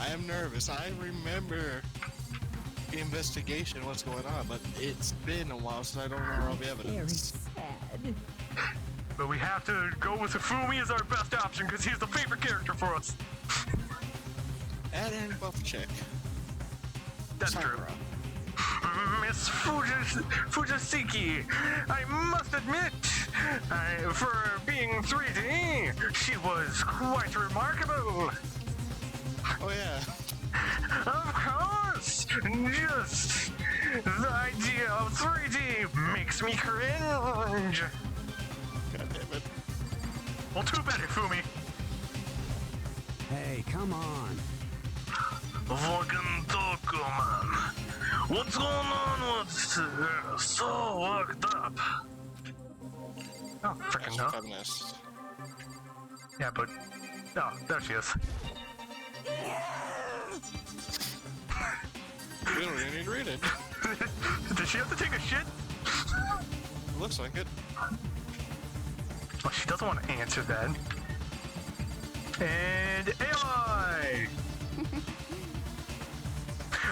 am nervous. I remember the investigation, what's going on, but it's been a while since I don't remember all the evidence. Very sad. But we have to go with Fumi as our best option because he's the favorite character for us. And buff chick. That's Sakura. true. Miss Fujisiki, I must admit, for being 3D, she was quite remarkable. Oh yeah. Of course! Just the idea of 3D makes me cringe. God damn it. Well, too bad, Fumi. Hey, come on. Fucking Toko, man. What's going on with so worked up? Oh, freaking no. Feminist. Yeah, but... Oh, there she is. We don't even need to read it. Does she have to take a shit? Looks like it. Oh, she doesn't want to answer that. And AI!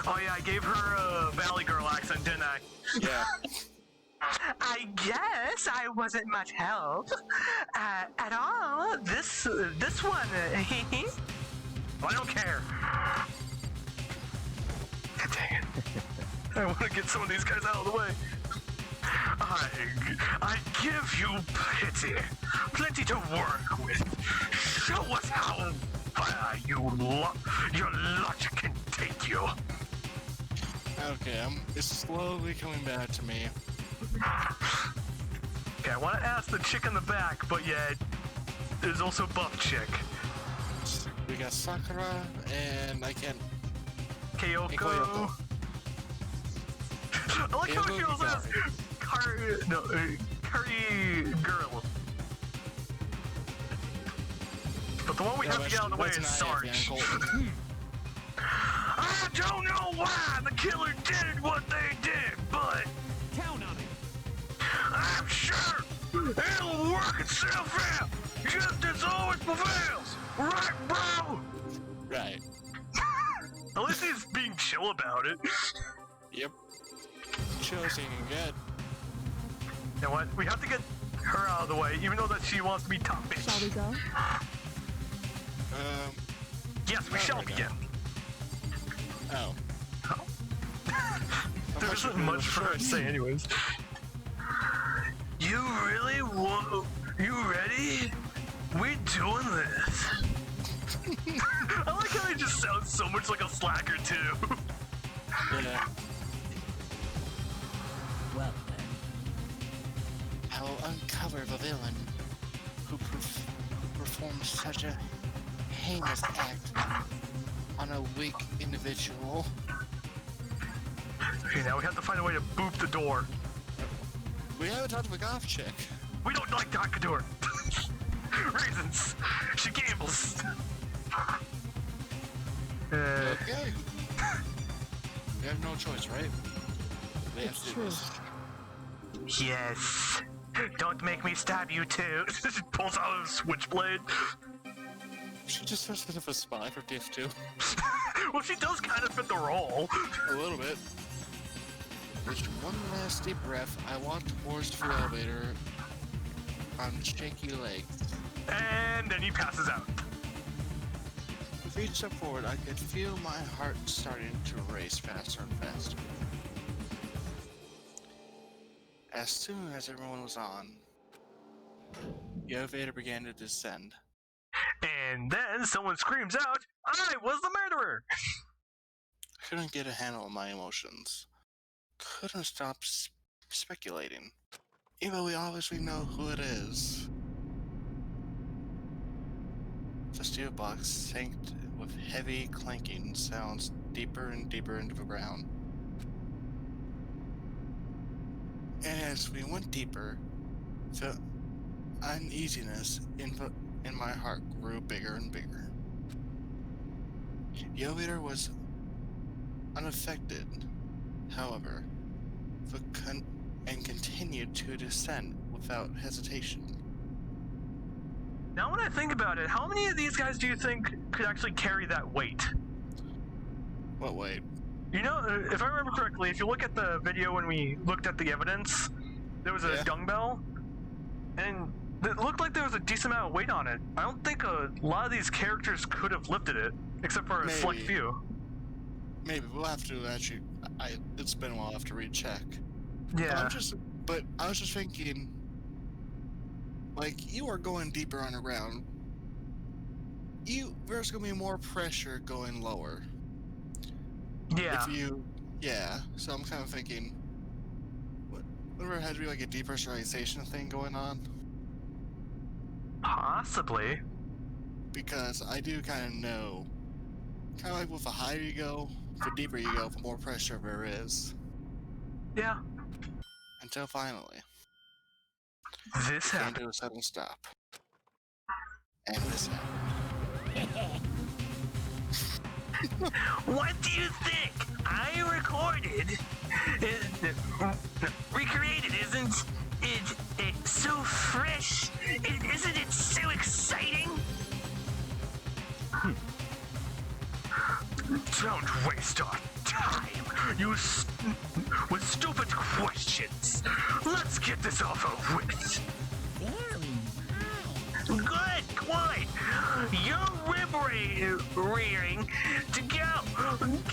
Oh yeah, I gave her a Valley Girl accent, didn't I? Yeah. I guess I wasn't much help at all. This one. I don't care. Dang it. I want to get some of these guys out of the way. I give you pity. Plenty to work with. Show us how far your logic can take you. Okay, it's slowly coming back to me. Okay, I want to ask the chick in the back, but yet there's also buff chick. We got Sakura, and I can't... Kyoko. Kyoko. I like how she also has curry girl. But the one we have to get out of the way is Sarge. I don't know why the killer did what they did, but Count on it. I'm sure it'll work itself out. Justice always prevails. Right, bro? Right. At least he's being chill about it. Yep. Chill as you can get. You know what? We have to get her out of the way, even though that she wants to be top bitch. Shall we go? Yes, we not shall right now. begin. Oh. Oh. There isn't much for her to say anyways. You really want... You ready? We're doing this. I like how he just sounds so much like a slacker too. Yeah. Well then. I will uncover the villain who performed such a heinous act on a weak individual. Okay, now we have to find a way to boop the door. We haven't talked to the goth chick. We don't like Dakador. Reasons. She gambles. Okay. We have no choice, right? We have It's to do true. this. Yes. Don't make me stab you too. She pulls out a switchblade. She just has a bit of a spy for Diff too. Well, she does kind of fit the role. A little bit. With one last deep breath, I walk towards the elevator on shaky legs. And then he passes out. With each step forward, I could feel my heart starting to race faster and faster. As soon as everyone was on, the elevator began to descend. And then someone screams out, I was the murderer! Couldn't get a handle on my emotions. Couldn't stop speculating. Even though we obviously know who it is. The steel box sank with heavy clanking sounds deeper and deeper into the ground. And as we went deeper, the uneasiness in my heart grew bigger and bigger. The elevator was unaffected, however, and continued to descend without hesitation. Now when I think about it, how many of these guys do you think could actually carry that weight? What, wait? You know, if I remember correctly, if you look at the video when we looked at the evidence, there was a Yeah. dumbbell, and it looked like there was a decent amount of weight on it. I don't think a lot of these characters could have lifted it, except for a select Maybe. few. Maybe we'll have to actually. It's been a while. I have to recheck. Yeah. But I was just thinking, like, you are going deeper underground. There's gonna be more pressure going lower. Yeah. So I'm kind of thinking, whatever had to be like a depressurization thing going on, Possibly. because I do kind of know, kind of like with the higher you go, the deeper you go, the more pressure there is. Yeah. Until finally, This it came happened. to a sudden stop. And this happened. What do you think? I recorded, recreated, isn't it so fresh? Isn't it so exciting? Don't waste our time, with stupid questions. Let's get this over with. Good. You're rib-rearing to go.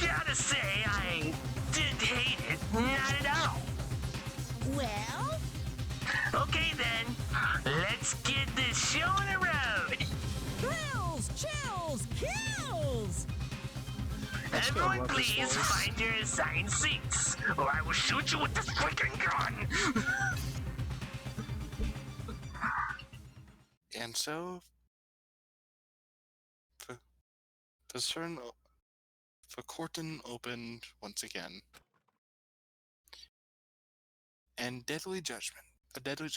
Gotta say, I didn't hate it. Not at all. Well, Okay then, let's get this show on the road. thrills, chills, kills! Let's go, Everyone Ruckus please boys. find your assigned seats, or I will shoot you with this freaking gun. And so, the curtain opened once again. And deadly judgment, a deadly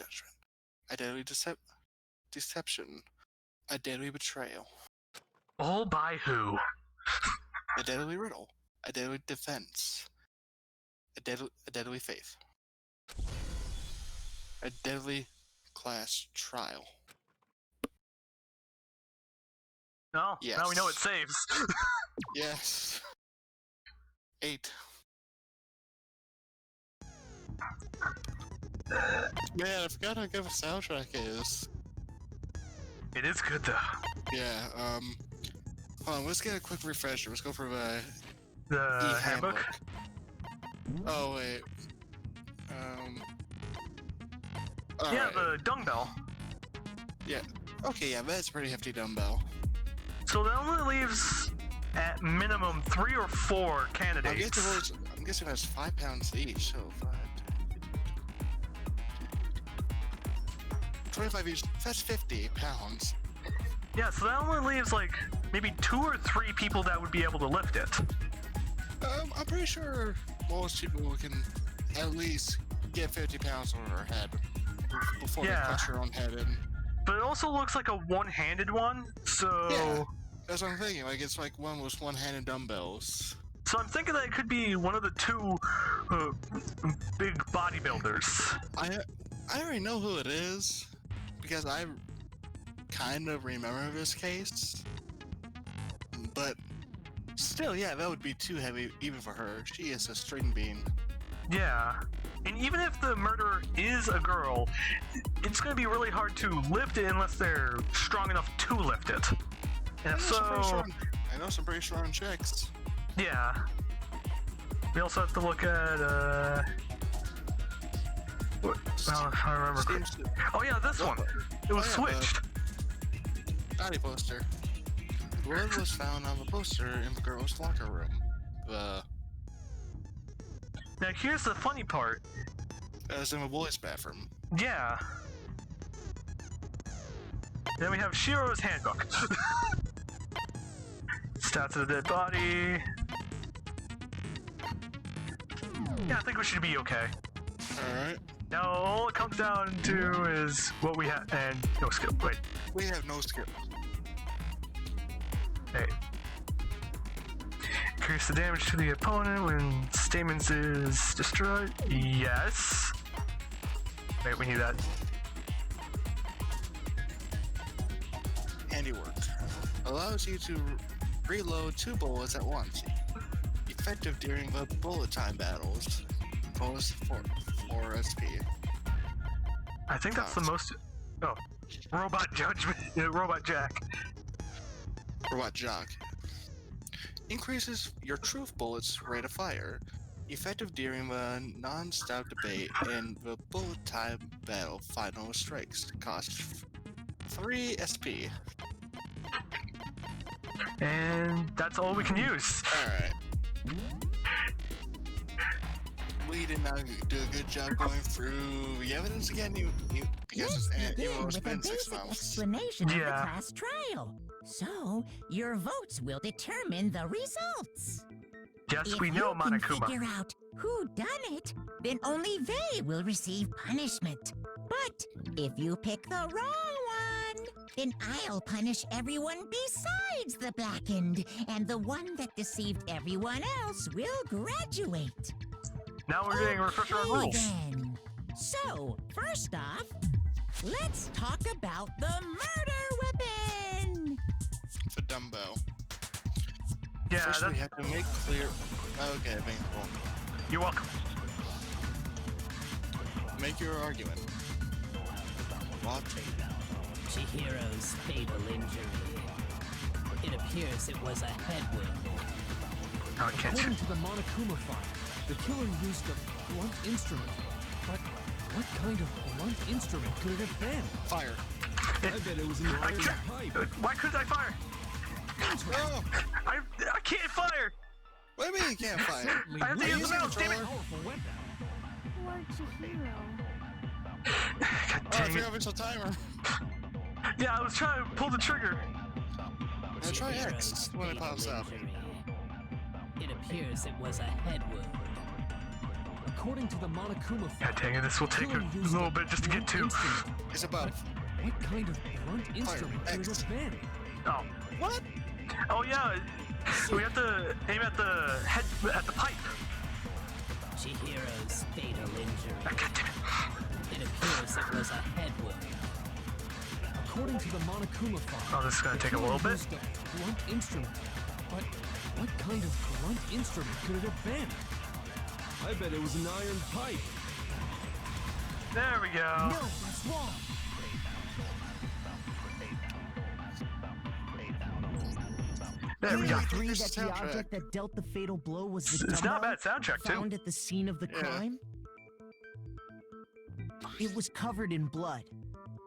deception, a deadly betrayal, All by who? a deadly riddle, a deadly defense, a deadly faith, a deadly class trial. No, Yes. now we know it saves. Yes. 8. Man, I forgot how good the soundtrack is. It is good though. Yeah, hold on, let's get a quick refresher. Let's go for the The handbook. Oh, wait. Yeah, alright. the dumbbell. Okay, yeah, that's a pretty hefty dumbbell. So that only leaves at minimum 3 or 4 I'm candidates. guessing that's 5 pounds each, so 5, 25 each, that's 50 pounds. Yeah, so that only leaves like maybe 2 or 3 people that would be able to lift it. I'm pretty sure most people can at least get 50 pounds on their head before Yeah. they cut your own head in. But it also looks like a one-handed one, so Yeah. That's what I'm thinking, like it's like one with one-handed dumbbells. so I'm thinking that it could be one of the 2 big bodybuilders. I already know who it is, because I kind of remember this case, but still, yeah, that would be too heavy even for her. She is a string bean. Yeah. And even if the murderer is a girl, it's going to be really hard to lift it unless they're strong enough to lift it. And if I know some pretty strong chicks. yeah. We also have to look at, what, well, if I remember. Seems to- Oh yeah, this one. It was Oh, yeah, switched. Body poster. Blood was found on the poster in the girls' locker room. Now here's the funny part. That was in the boys' bathroom. Yeah. Then we have Shiro's handbook. Stats of the dead body. Yeah, I think we should be okay. Alright. Now all it comes down to is what we have, and no skill. Wait, We have no skills. hey. Increase the damage to the opponent when Stamens is destroyed. Yes. Wait, we need that. Handiwork. Allows you to reload 2 bullets at once. effective during the bullet time battles. Bonus 4 SP. I think that's the most. Oh, robot judgment. Robot Jack. Robot Jock. Increases your truth bullets rate of fire. Effective during the non-stop debate and the bullet time battle final strikes. Cost 3 SP. And that's all we can use. Alright. We did not do a good job going through the evidence again, because Let's even though begin it's with a been 6 basic months. explanation of the Yeah. class trial. So, your votes will determine the results. Yes, If we know, you can Monokuma. figure out who done it, then only they will receive punishment. But if you pick the wrong one, then I'll punish everyone besides the blackened, and the one that deceived everyone else will graduate. Now we're getting a refresher on Okay, rules. then. So, first off, let's talk about the murder weapon. For dumbbell. Yeah, First, we that's, have to make clear. Okay, well, you're welcome. make your argument. What? Chihiro's fatal injury. It appears it was a head wound. Oh, I can't. According to the Monokuma file, the killer used a blunt instrument. But what kind of blunt instrument could it have been? Fire. I bet it was an I iron can't. pipe. Why couldn't I fire? Oh! I can't fire. What do you mean you can't fire? Certainly I have to would use be the a mouse, damn it. powerful weapon. Poor Chihiro. God Oh, I dang it. forgot it's a timer. Yeah, I was trying to pull the trigger. Now try X Chihiro's when it fatal pops up. injury. It appears it was a head wound. According to the Monokuma file, God dang it, this will take a little bit just to get to. It's above. what kind of blunt instrument could it X. have been? Oh. What? Oh yeah. We have to aim at the head, at the pipe. Chihiro's fatal Ah, injury. God damn it. It appears it was a head wound. According to the Monokuma file, Oh, this is gonna the take a killer little bit. used a blunt instrument. But what kind of blunt instrument could it have been? I bet it was an iron pipe. There we go. No, that's wrong. There we Do you go. agree Here's that the the soundtrack. object that dealt the fatal blow was the It's not a dumbbell bad soundtrack too. found at the scene of the Yeah. crime? It was covered in blood,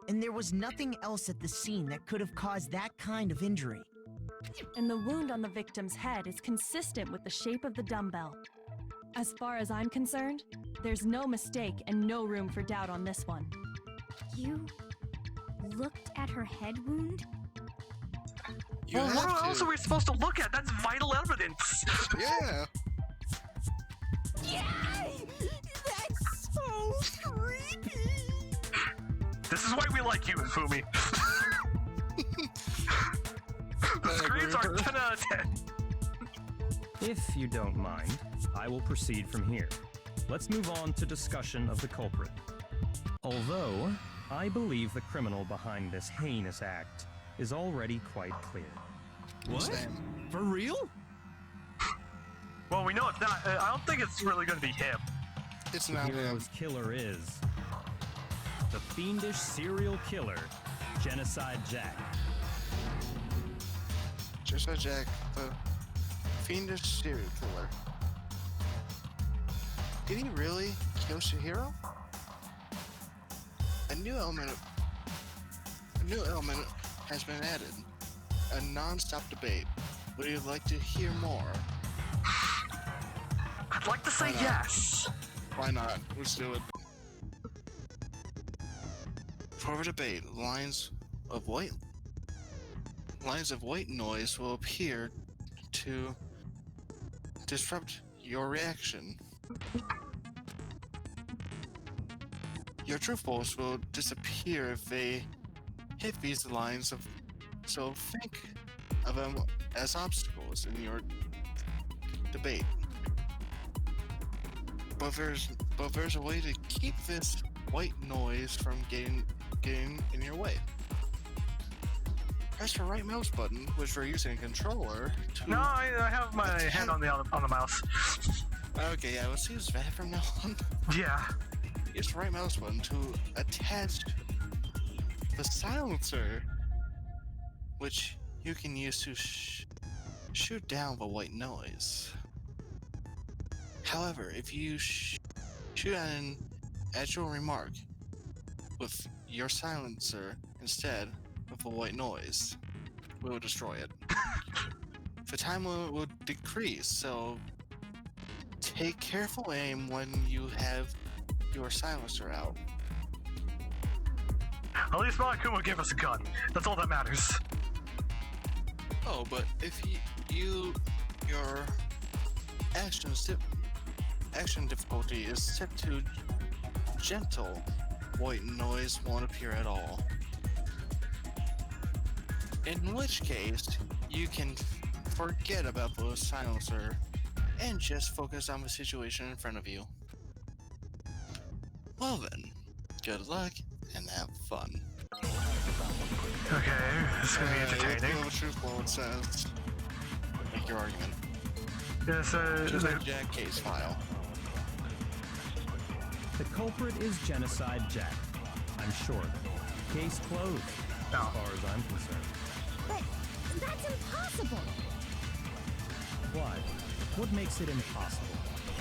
and there was nothing else at the scene that could have caused that kind of injury. And the wound on the victim's head is consistent with the shape of the dumbbell. As far as I'm concerned, there's no mistake and no room for doubt on this one. You looked at her head wound? You Well, what have else to. are we supposed to look at? That's vital evidence. Yeah. Yay! That's so creepy! This is why we like you, Fumi. The screams are 10 out of 10. If you don't mind, I will proceed from here. Let's move on to discussion of the culprit. Although, I believe the criminal behind this heinous act is already quite clear. What? Same. For real? Well, we know it's not. I don't think it's really going to be him. It's not him. Hero's killer is the fiendish serial killer, Genocide Jack. Just like Jack, the fiendish serial killer. Did he really kill Chihiro? A new element has been added. A non-stop debate. Would you like to hear more? I'd like to say Why not? yes. Why not? Let's do it. For the debate, lines of white noise will appear to disrupt your reaction. Your truth bolts will disappear if they hit these lines of, so think of them as obstacles in your debate. But there's a way to keep this white noise from getting in your way. press the right mouse button, which we're using a controller, to... No, I have my hand on the mouse. Okay, yeah, let's use that from now on. Yeah. Use the right mouse button to attach the silencer, which you can use to shoot down the white noise. However, if you shoot an actual remark with your silencer instead of the white noise, we will destroy it. The time will decrease, so take careful aim when you have your silencer out. At least Malakuma will give us a gun. That's all that matters. Oh, but if your action difficulty is set to gentle, white noise won't appear at all. In which case, you can forget about the silencer and just focus on the situation in front of you. Well then, good luck and have fun. Okay, this is gonna be entertaining. Let's go truth what it says. Make your argument. Yes, Choose a Jack case file. The culprit is Genocide Jack. I'm sure. Case closed, as far as I'm concerned. But that's impossible. Why? What makes it impossible?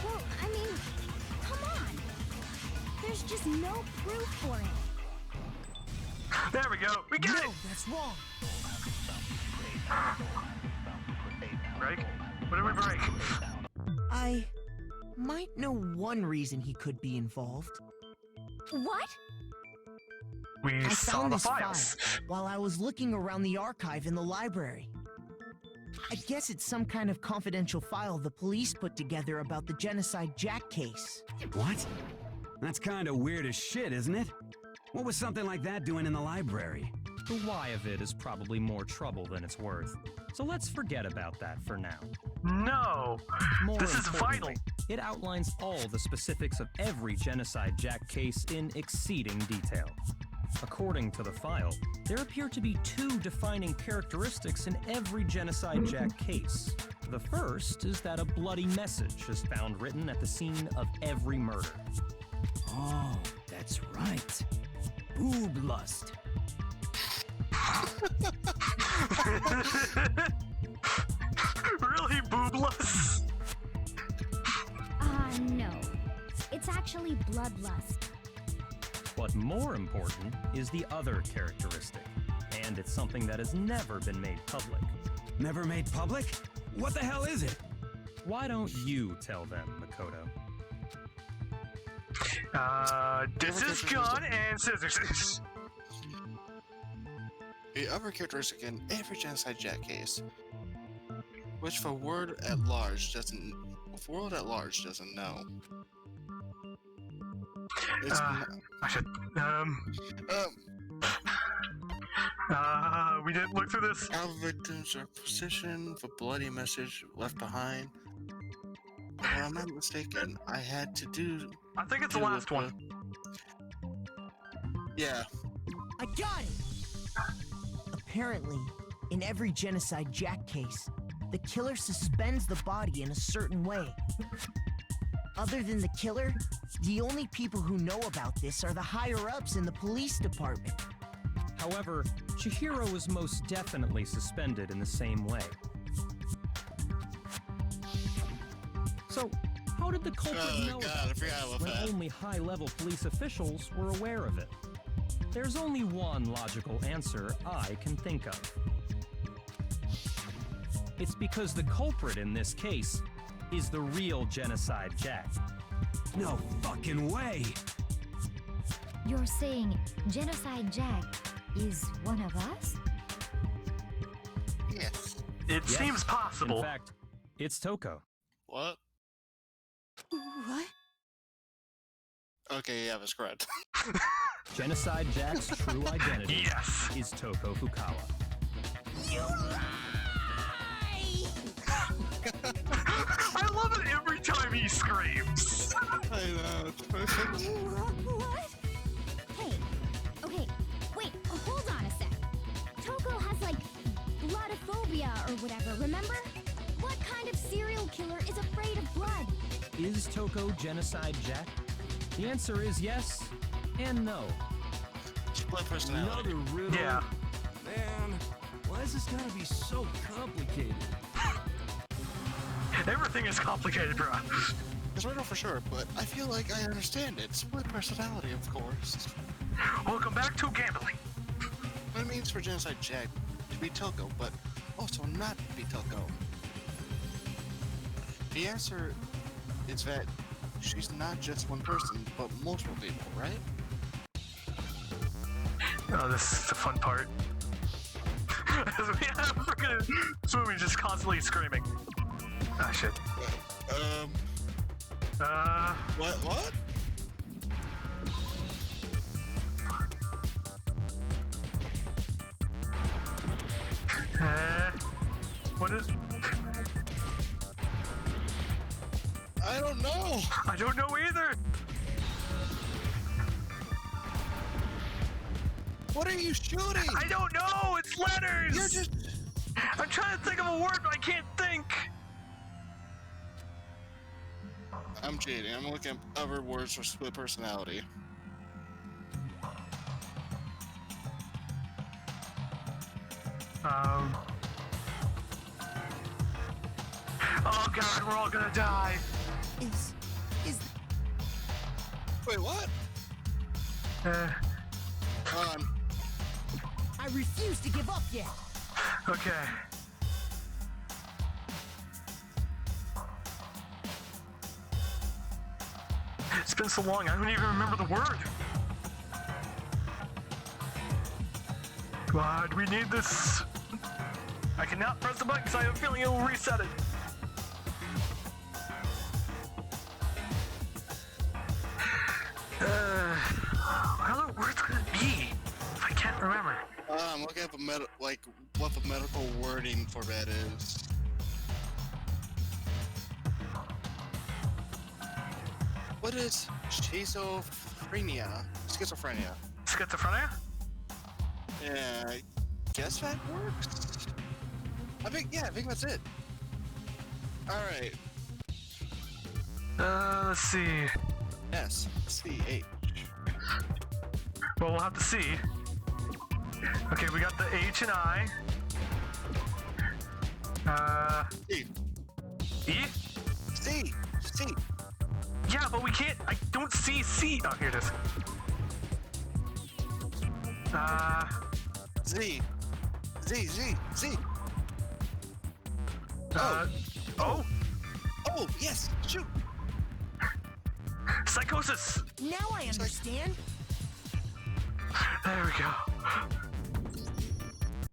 Well, I mean, come on. There's just no proof for it. there we go. We got it. That's wrong. Break. What did we break? I might know one reason he could be involved. What? We I saw found the this files. file while I was looking around the archive in the library. I guess it's some kind of confidential file the police put together about the Genocide Jack case. What? That's kind of weird as shit, isn't it? What was something like that doing in the library? The why of it is probably more trouble than it's worth. So let's forget about that for now. No. More This is importantly, vital. It outlines all the specifics of every Genocide Jack case in exceeding detail. According to the file, there appear to be two defining characteristics in every Genocide Jack case. The first is that a bloody message is found written at the scene of every murder. Oh, that's right. Boob lust. Really, boobless? No. It's actually bloodlust. But more important is the other characteristic, and it's something that has never been made public. Never made public? What the hell is it? Why don't you tell them, Makoto? This is gun and scissors. The other characteristic in every Genocide Jack case, which the world at large doesn't know. It's I should, we didn't look through this. how victims are positioned, the bloody message left behind. If I'm not mistaken, I had to do. I think it's the do last with one. Yeah. I got it! Apparently, in every Genocide Jack case, the killer suspends the body in a certain way. Other than the killer, the only people who know about this are the higher-ups in the police department. However, Chihiro was most definitely suspended in the same way. So, how did the culprit know God, I about forgot this about when that. only high-level police officials were aware of it? There's only one logical answer I can think of. It's because the culprit in this case is the real Genocide Jack. No fucking way! You're saying Genocide Jack is one of us? Yes. It Yes. seems In possible. fact, it's Toko. What? What? Okay, yeah, that's correct. Genocide Jack's true identity Yes. is Toko Fukawa. You lie! I love it every time he screams. I know, it's perfect. What? Hey, okay, wait, hold on a sec. Toko has like or whatever, remember? What kind of serial killer is afraid of blood? Is Toko Genocide Jack? The answer is yes and no. Split personality. Another riddle. Yeah. Man, why is this gotta be so complicated? Everything is complicated, bro. It's riddle for sure, but I feel like I understand it. Split personality, of course. Welcome back to gambling. What it means for Genocide Jack to be Toko, but also not to be Toko. The answer is that she's not just one person, but multiple people, right? Oh, this is the fun part. We have freaking Swoomy just constantly screaming. Ah, shit. What? What is... I don't know! I don't know either! What are you shooting? I don't know! It's letters! You're just... I'm trying to think of a word, but I can't think! I'm cheating. I'm looking at other words for split personality. Oh god, we're all gonna die! Is Wait, what? I refuse to give up yet. Okay. It's been so long, I don't even remember the word. God, we need this. I cannot press the button because I have a feeling it will reset it. What other word's gonna be? If I can't remember. I'm looking at what the medical wording for that is. What is schizophrenia? Schizophrenia. Schizophrenia? Yeah, I guess that works. I think that's it. Alright. Let's see. S-C-H. Well, we'll have to see. Okay, we got the H and I. C. E? C. Yeah, but we can't. I don't see C. Oh, here it is. Z. Oh, Oh, yes, shoot. psychosis. Now I understand. There we go.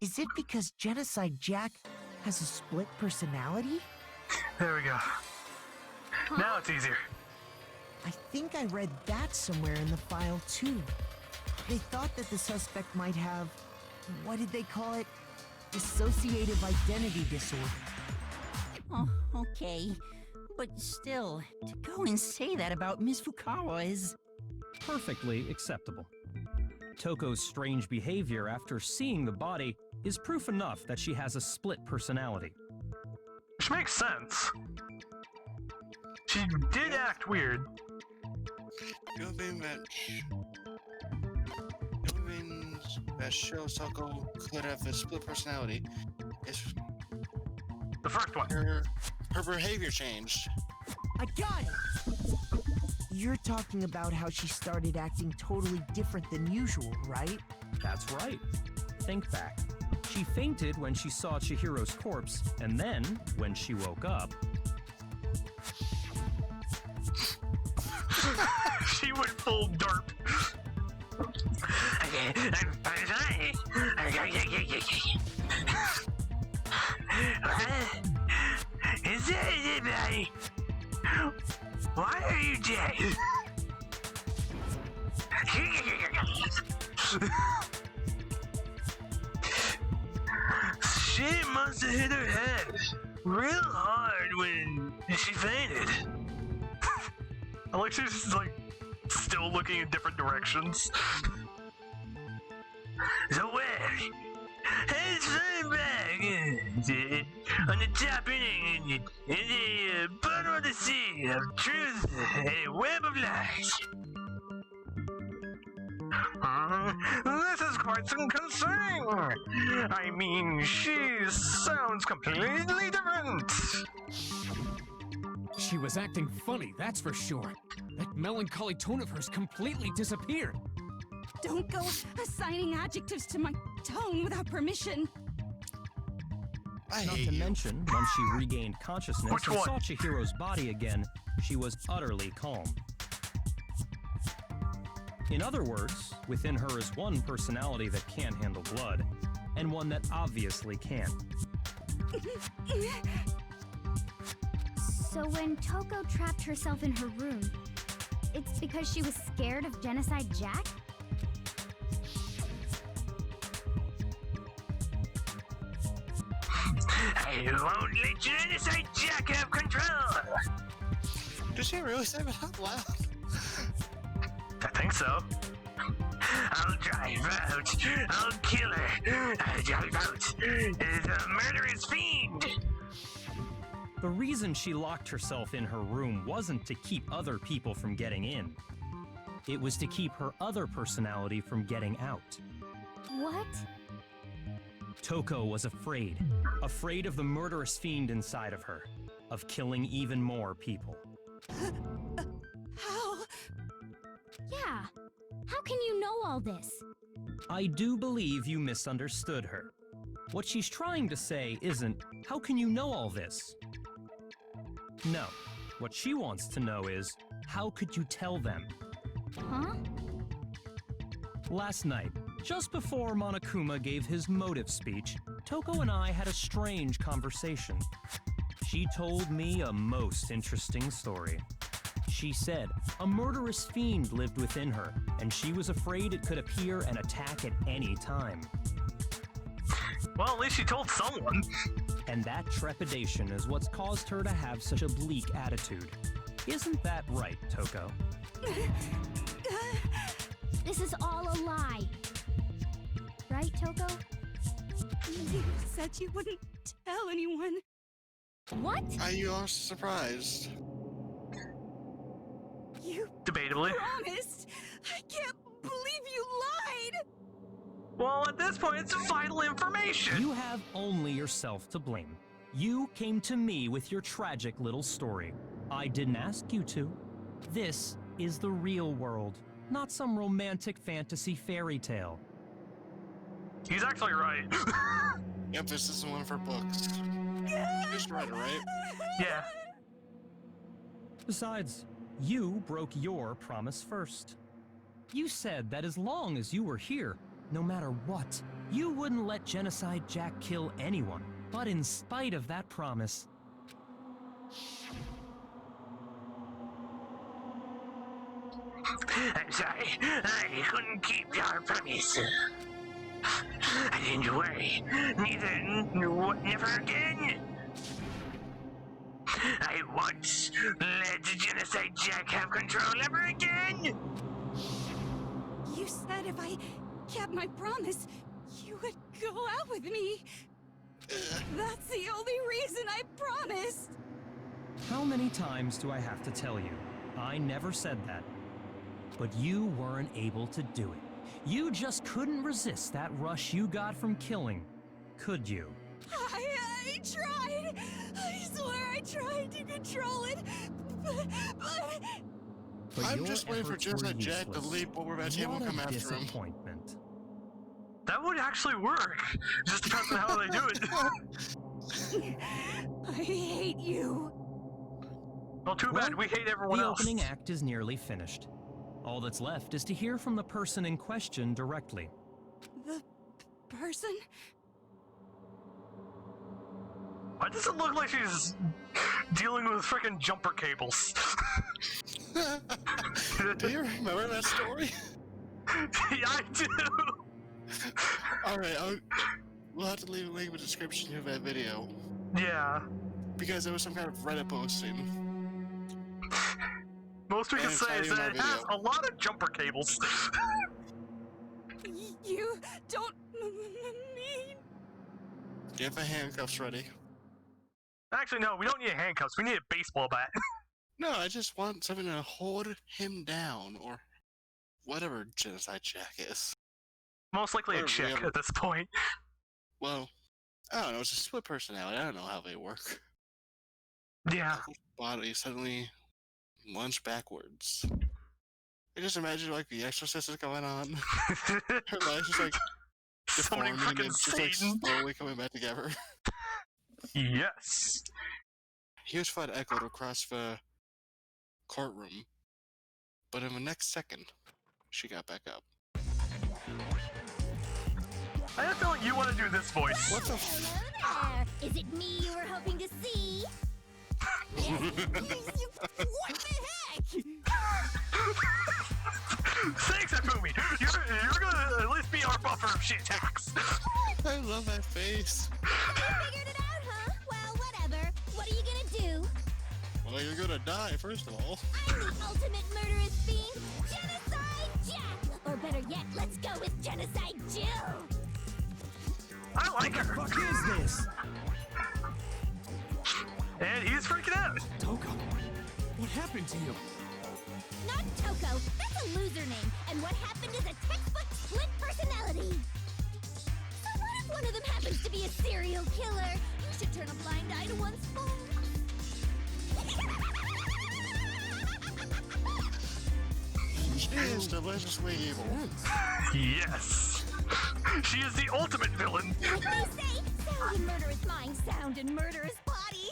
Is it because Genocide Jack has a split personality? There we go. Now it's easier. I think I read that somewhere in the file too. They thought that the suspect might have, what did they call it? Dissociative identity disorder. Oh, okay. But still, to go and say that about Miss Fukawa is... Perfectly acceptable. Toko's strange behavior after seeing the body is proof enough that she has a split personality. Which makes sense. She did act weird. The only thing that shows Toko could have a split personality is The first one. her behavior changed. I got it! You're talking about how she started acting totally different than usual, right? That's right. Think back. She fainted when she saw Chihiro's corpse, and then, when she woke up... She went full derp. Is there anybody? Why are you dead? She must have hit her head real hard when she fainted. I like she's just like still looking in different directions. So where? Hey, back. on the top in the bottom of the sea of truth, a web of lies. This is quite some concerning. I mean, she sounds completely different. She was acting funny, that's for sure. That melancholy tone of hers completely disappeared. Don't go assigning adjectives to my tone without permission. Not to mention, once she regained consciousness Which and one? saw Chihiro's body again, she was utterly calm. In other words, within her is one personality that can't handle blood, and one that obviously can. So when Toko trapped herself in her room, it's because she was scared of Genocide Jack? I won't let Genocide Jack have control. Did she really say that out loud? I think so. I'll drive out. I'll kill her. I'll drive out. The murderous fiend. The reason she locked herself in her room wasn't to keep other people from getting in. It was to keep her other personality from getting out. What? Toko was afraid. Afraid of the murderous fiend inside of her. Of killing even more people. How? Yeah. How can you know all this? I do believe you misunderstood her. What she's trying to say isn't, how can you know all this? No. What she wants to know is, how could you tell them? Huh? Last night, just before Monokuma gave his motive speech, Toko and I had a strange conversation. She told me a most interesting story. She said a murderous fiend lived within her, and she was afraid it could appear and attack at any time. Well, at least she told someone. And that trepidation is what's caused her to have such a bleak attitude. Isn't that right, Toko? This is all a lie. Right, Toko? You said you wouldn't tell anyone. What? Are you all surprised? You Debatably. promised. I can't believe you lied. Well, at this point, it's vital information. You have only yourself to blame. You came to me with your tragic little story. I didn't ask you to. This is the real world, not some romantic fantasy fairy tale. He's actually right. Yep, this isn't one for books. Just right, right? Yeah. Besides, you broke your promise first. You said that as long as you were here, no matter what, you wouldn't let Genocide Jack kill anyone. But in spite of that promise, I'm sorry. I couldn't keep your promise. I didn't worry. Never again. I won't let Genocide Jack have control ever again. You said if I kept my promise, you would go out with me. That's the only reason I promised. how many times do I have to tell you? I never said that. But you weren't able to do it. You just couldn't resist that rush you got from killing, could you? I tried. I swear I tried to control it, but I'm your just waiting for efforts were Genocide Jack to useless. leap over that table What and come a after him. disappointment. That would actually work. Just depends on how they do it. I hate you. Well, too bad. We hate everyone The else. opening act is nearly finished. All that's left is to hear from the person in question directly. The person? Why does it look like she's dealing with freaking jumper cables? Do you remember that story? Yeah, I do. Alright, we'll have to leave a link in the description of that video. Yeah. Because there was some kind of Reddit posting. Most we can And it's say not is even that my it has video. a lot of jumper cables. You don't mean... Get the handcuffs ready. Actually, no, we don't need handcuffs. We need a baseball bat. No, I just want something to hold him down, or whatever Genocide Jack is. Most likely a Or chick whatever. at this point. Well, I don't know, it's a split personality. I don't know how they work. Yeah. Body suddenly lunge backwards. I just imagine like the Exorcist is going on. Her life's just like Summoning deforming frickin' and just like Satan. slowly coming back together. Yes. Huge fight echoed across the courtroom, but in the next second, she got back up. I have a feeling you want to do this voice. What the Hello there! Is it me you were hoping to see? What the heck? Thanks, Afumi! You're gonna at least be our buffer if she attacks. I love that face. You figured it out, huh? Well, whatever. What are you gonna do? Well, you're gonna die, first of all. I'm the ultimate murderous fiend, Genocide Jack! Or better yet, let's go with Genocide Jill! I like her. What the fuck is this? And he's freaking out. Toko, what happened to you? Not Toko, that's a loser name, and what happened is a textbook split personality. So what if one of them happens to be a serial killer? You should turn a blind eye to one's faults. She is deliciously evil. Yes. She is the ultimate villain. Like they say, sound in murderous mind, sound in murderous body.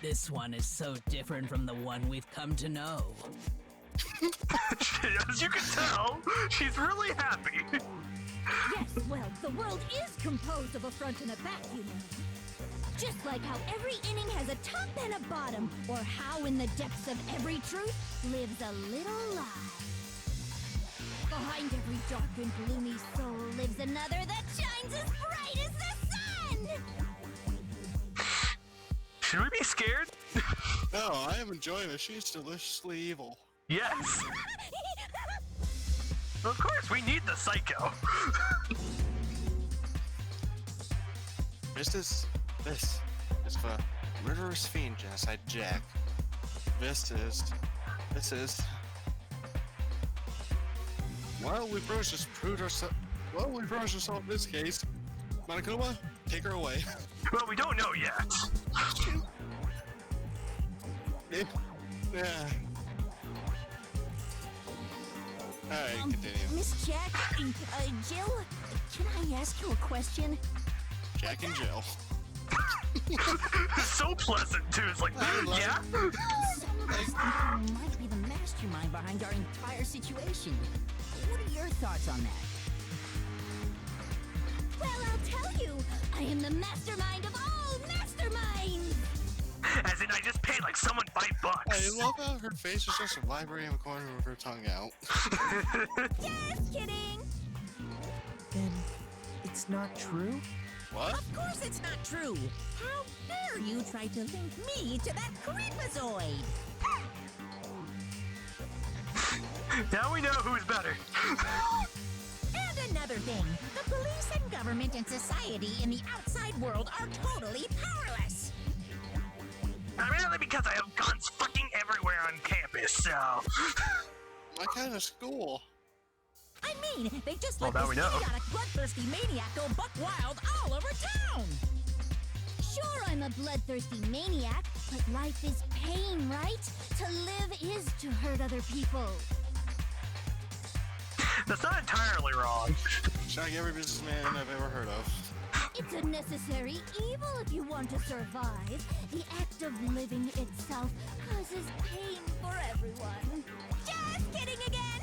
This one is so different from the one we've come to know. As you can tell, she's really happy. Yes, well, the world is composed of a front and a back, you know. Just like how every inning has a top and a bottom, or how in the depths of every truth lives a little lie. Behind every dark and gloomy soul lives another that shines as bright as the sun! Should we be scared? No, I am enjoying this. She's deliciously evil. Yes. Of course, we need the psycho. This is for murderous fiend Genocide Jack. This is. Well, we pretty much just proved ourselves. Well, we pretty much just solved this case. Monokuma, take her away. Well, we don't know yet. Yeah. Alright, continue. Miss Jack, Jill, can I ask you a question? Jack and Jill. So pleasant, too. It's like, yeah? Some of us think you might be the mastermind behind our entire situation. What are your thoughts on that? Well, I'll tell you, I am the mastermind of all masterminds! As in, I just paid like someone $5. I love how her face is just vibrating in the corner with her tongue out. Just kidding! Then it's not true? What? Of course it's not true. How dare you try to link me to that creepazoid? Now we know who's better. And another thing, the police and government and society in the outside world are totally powerless. Primarily because I have guns fucking everywhere on campus, so... What kind of school? I mean, they just Well, let now this we know. idiotic, bloodthirsty maniac go buck wild all over town. Sure, I'm a bloodthirsty maniac, but life is pain, right? To live is to hurt other people. That's not entirely wrong. She's like every businessman I've ever heard of. It's a necessary evil if you want to survive. The act of living itself causes pain for everyone. Just kidding again!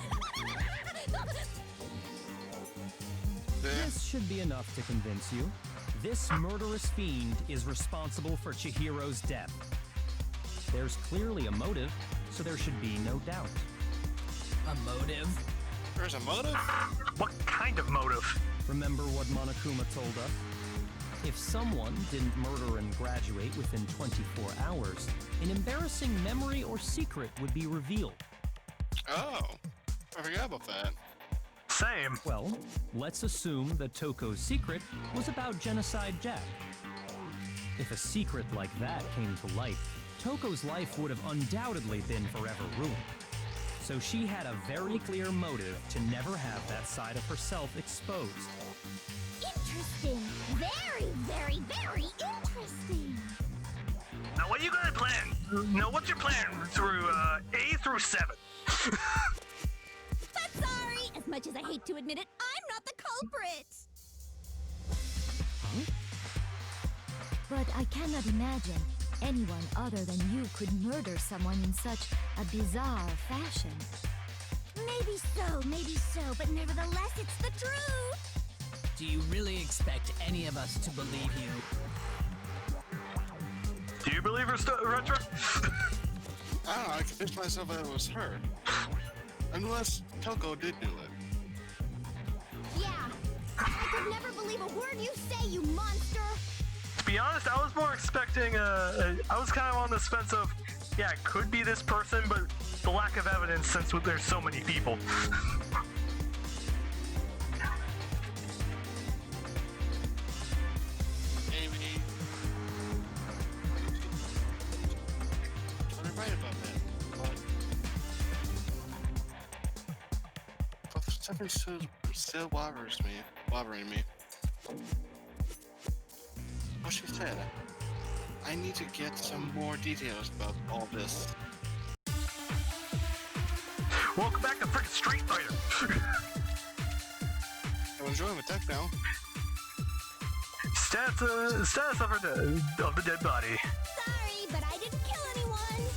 This should be enough to convince you. This murderous fiend is responsible for Chihiro's death. There's clearly a motive, so there should be no doubt. A motive? There's a motive? What kind of motive? Remember what Monokuma told us? If someone didn't murder and graduate within 24 hours, an embarrassing memory or secret would be revealed. Oh, I forgot about that. Same. Well, let's assume that Toko's secret was about Genocide Jack. If a secret like that came to light, Toko's life would have undoubtedly been forever ruined. So she had a very clear motive to never have that side of herself exposed. Interesting. Very, very, very interesting. Now, what are you gonna plan? Now, what's your plan through A through 7? But sorry, as much as I hate to admit it, I'm not the culprit. But I cannot imagine anyone other than you could murder someone in such a bizarre fashion. Maybe so, but nevertheless, it's the truth. Do you really expect any of us to believe you? Do you believe her, Retro? I don't know, I convinced myself that it was her. Unless Toko did do it. Yeah, I could never believe a word you say, you monster. To be honest, I was more expecting, I was kind of on the fence of, yeah, it could be this person, but the lack of evidence since there's so many people. Amy. I'm right about that. But something still bothering me. What she said. I need to get some more details about all this. Welcome back to freaking Street Fighter. I'm enjoying the tech now. Status of the dead body. Sorry, but I didn't kill anyone.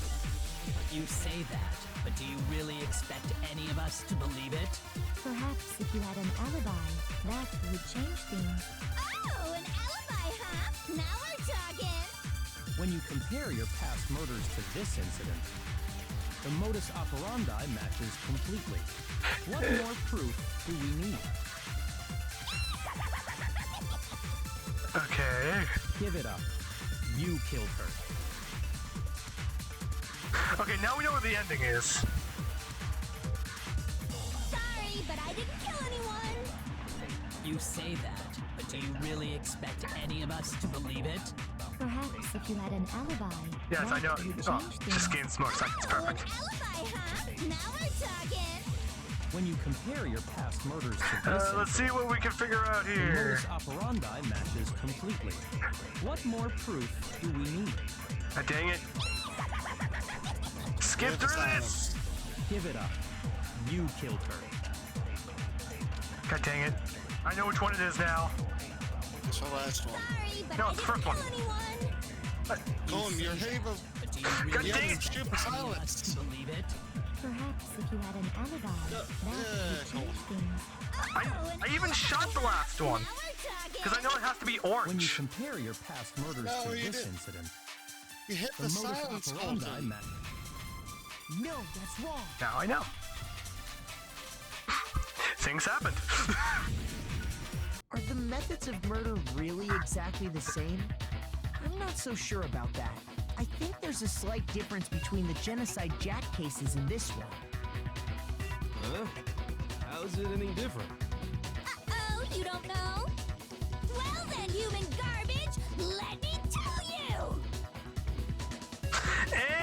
You say that, but do you really expect any of us to believe it? Perhaps if you had an alibi, that would change things. Oh, an alibi, huh? Now we're talking. When you compare your past murders to this incident, the modus operandi matches completely. What more proof do we need? Okay. Give it up. You killed her. Okay, now we know what the ending is. Sorry, but I didn't kill anyone. You say that, but do you really expect any of us to believe it? Perhaps if you had an alibi. Yes, I know. that would Oh, change just things. gained some more seconds. Oh, Perfect. an alibi, huh? Now we're talking. When you compare your past murders to this Let's see what we can figure out the here. modus operandi matches completely. What more proof do we need? Dang it. Skip through this. Give it up. You killed her. God dang it. I know which one it is now. It's the last one. Sorry, but No, I it's the didn't first kill one. anyone. Colin, you're haven. But do you God really dang it. expect Stupid any of us silence. to believe it? Perhaps if you had an alibi, that would change things. I even shot the last one. Now we're talking. Because I know it has to be When you orange. compare your past murders No, to you this didn't. incident, You hit the the modus silence operandi button. matches. No, that's wrong. Now I know. Things happened. Are the methods of murder really exactly the same? I'm not so sure about that. I think there's a slight difference between the Genocide Jack cases and this one. Huh? How's it any different? Uh-oh, you don't know? Well then, human garbage, let me tell you!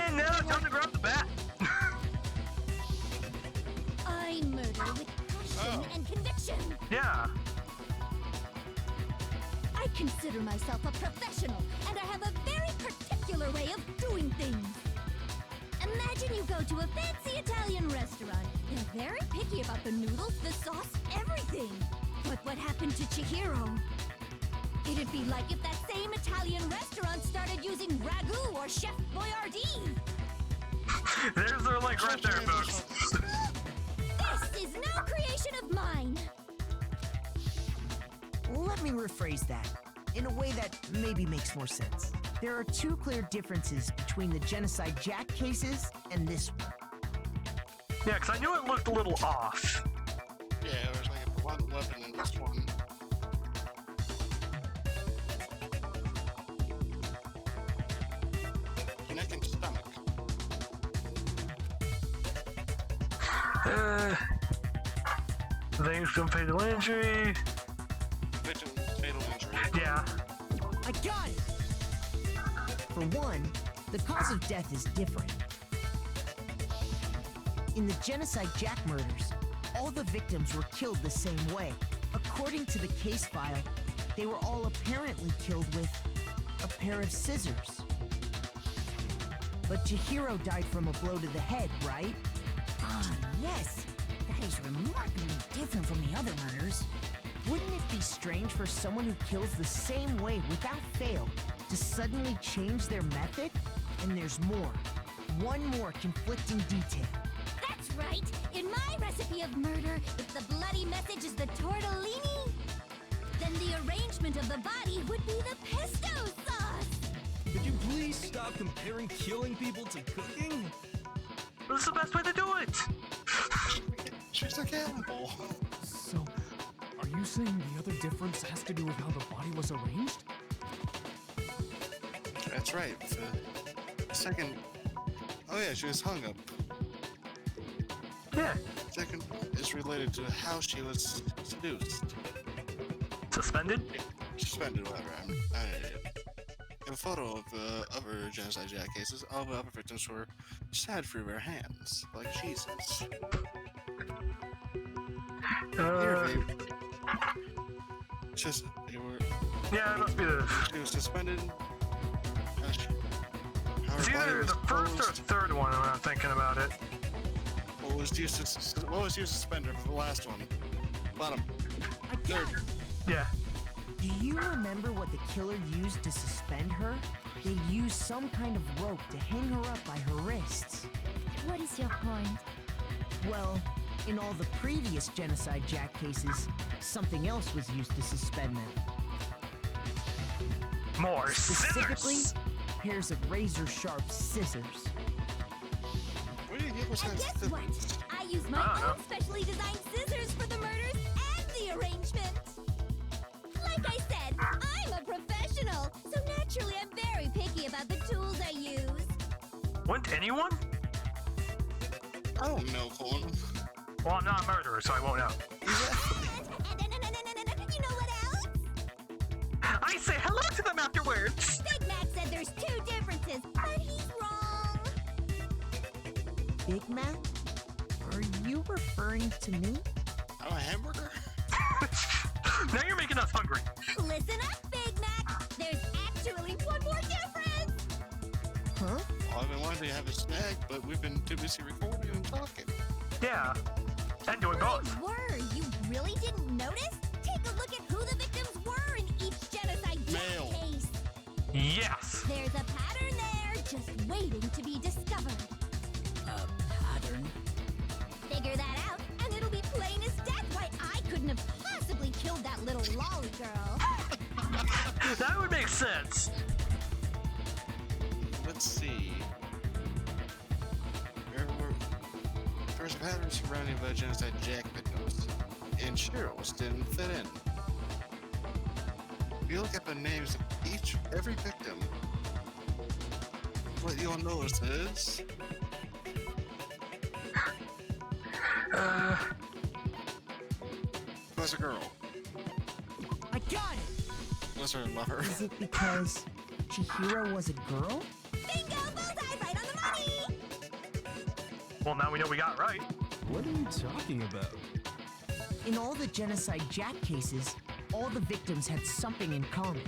And now it's time to grab the bat. I murder with passion and conviction. Yeah. I consider myself a professional, and I have a very particular way of doing things. Imagine you go to a fancy Italian restaurant. They're very picky about the noodles, the sauce, everything. But what happened to Chihiro? It'd be like if that same Italian restaurant started using ragu or Chef Boyardee. There's their link right there, folks. This is no creation of mine. Let me rephrase that in a way that maybe makes more sense. There are two clear differences between the Genocide Jack cases and this one. Yeah, because I knew it looked a little off. Yeah, there's like a blunt weapon in this one. Neck and stomach. Victim fatal injury. Victim fatal injury. Yeah. I got it! For one, the cause of death is different. In the Genocide Jack murders, all the victims were killed the same way. According to the case file, they were all apparently killed with a pair of scissors. But Chihiro died from a blow to the head, right? Ah, yes. That is remarkably different from the other murders. Wouldn't it be strange for someone who kills the same way without fail to suddenly change their method? And there's more. One more conflicting detail. That's right! In my recipe of murder, if the bloody message is the tortellini, then the arrangement of the body would be the pesto sauce! Could you please stop comparing killing people to cooking? This is the best way to do it! She's a cannibal. So, are you saying the other difference has to do with how the body was arranged? That's right. The second. Oh yeah, she was hung up. Yeah. Second is related to how she was seduced. Suspended? Suspended, whatever. I'm an idiot. In a photo of other Genocide Jack cases, all the other victims were sad through their hands, like Jesus. Here they were. Yeah, it must be the. She was suspended. It's either the first or third one when I'm thinking about it. What was used to suspend her for the last one? Bottom. Third. Yeah. Do you remember what the killer used to suspend her? They used some kind of rope to hang her up by her wrists. What is your point? Well, in all the previous Genocide Jack cases, something else was used to suspend them. More Specifically, scissors! pairs of razor-sharp scissors. Where do you get what's And guess what? I use my own specially designed scissors for the murders and the arrangement! Like I said, I'm a professional, so naturally I'm very picky about the tools I use. Wouldn't anyone? I don't know, Colin. Well, I'm not a murderer, so I won't know. You know what else? I say hello to them afterwards! Big Mac said there's two differences, but he's wrong. Big Mac? Are you referring to me? I'm a hamburger? Now you're making us hungry. Listen up, Big Mac. There's actually one more difference. Huh? Well, I've been wanting to have a snack, but we've been too busy recording and talking. Yeah. And doing both. Were you really didn't notice? Take a look at who the victims were in each Genocide Jack case. Yes. There's a pattern there, just waiting to be discovered. A pattern? Figure that out, and it'll be plain as death why I couldn't have possibly killed that little lolly girl. That would make sense. Let's see. There's a pattern surrounding the Genocide Jack victims, and Cheryl's didn't fit in. If you look at the names of every victim, what you'll notice is was a girl. I got it! Was her lover. Is it because Chihiro was a girl? Bingo! Bullseye! Right on the money! Well, now we know we got it right. What are you talking about? In all the Genocide Jack cases, all the victims had something in common.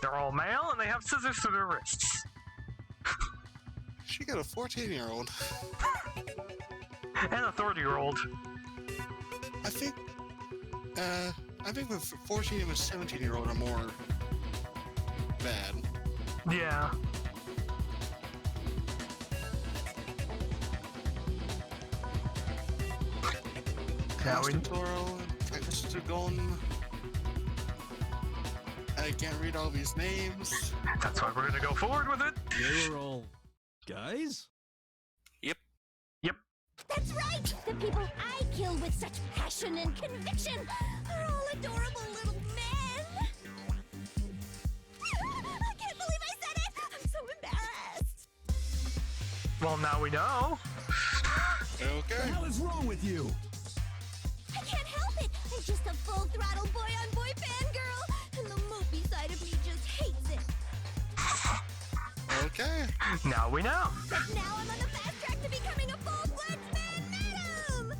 They're all male and they have scissors to their wrists. She got a 14-year-old. And a 30-year-old. I think the 14 and 17-year-old are more bad. Yeah. Toro, Gon. I can't read all these names. That's why we're gonna go forward with it. They were all guys? Yep. Yep. That's right! The people I kill with such passion and conviction are all adorable little men! I can't believe I said it! I'm so embarrassed! Well, now we know. What the Okay. hell is wrong with you? I can't help it. I'm just a full-throttle boy-on-boy fangirl, and the mopey side of me just hates it. Okay. Now we know. But now I'm on the fast track to becoming a full-fledged fan madam!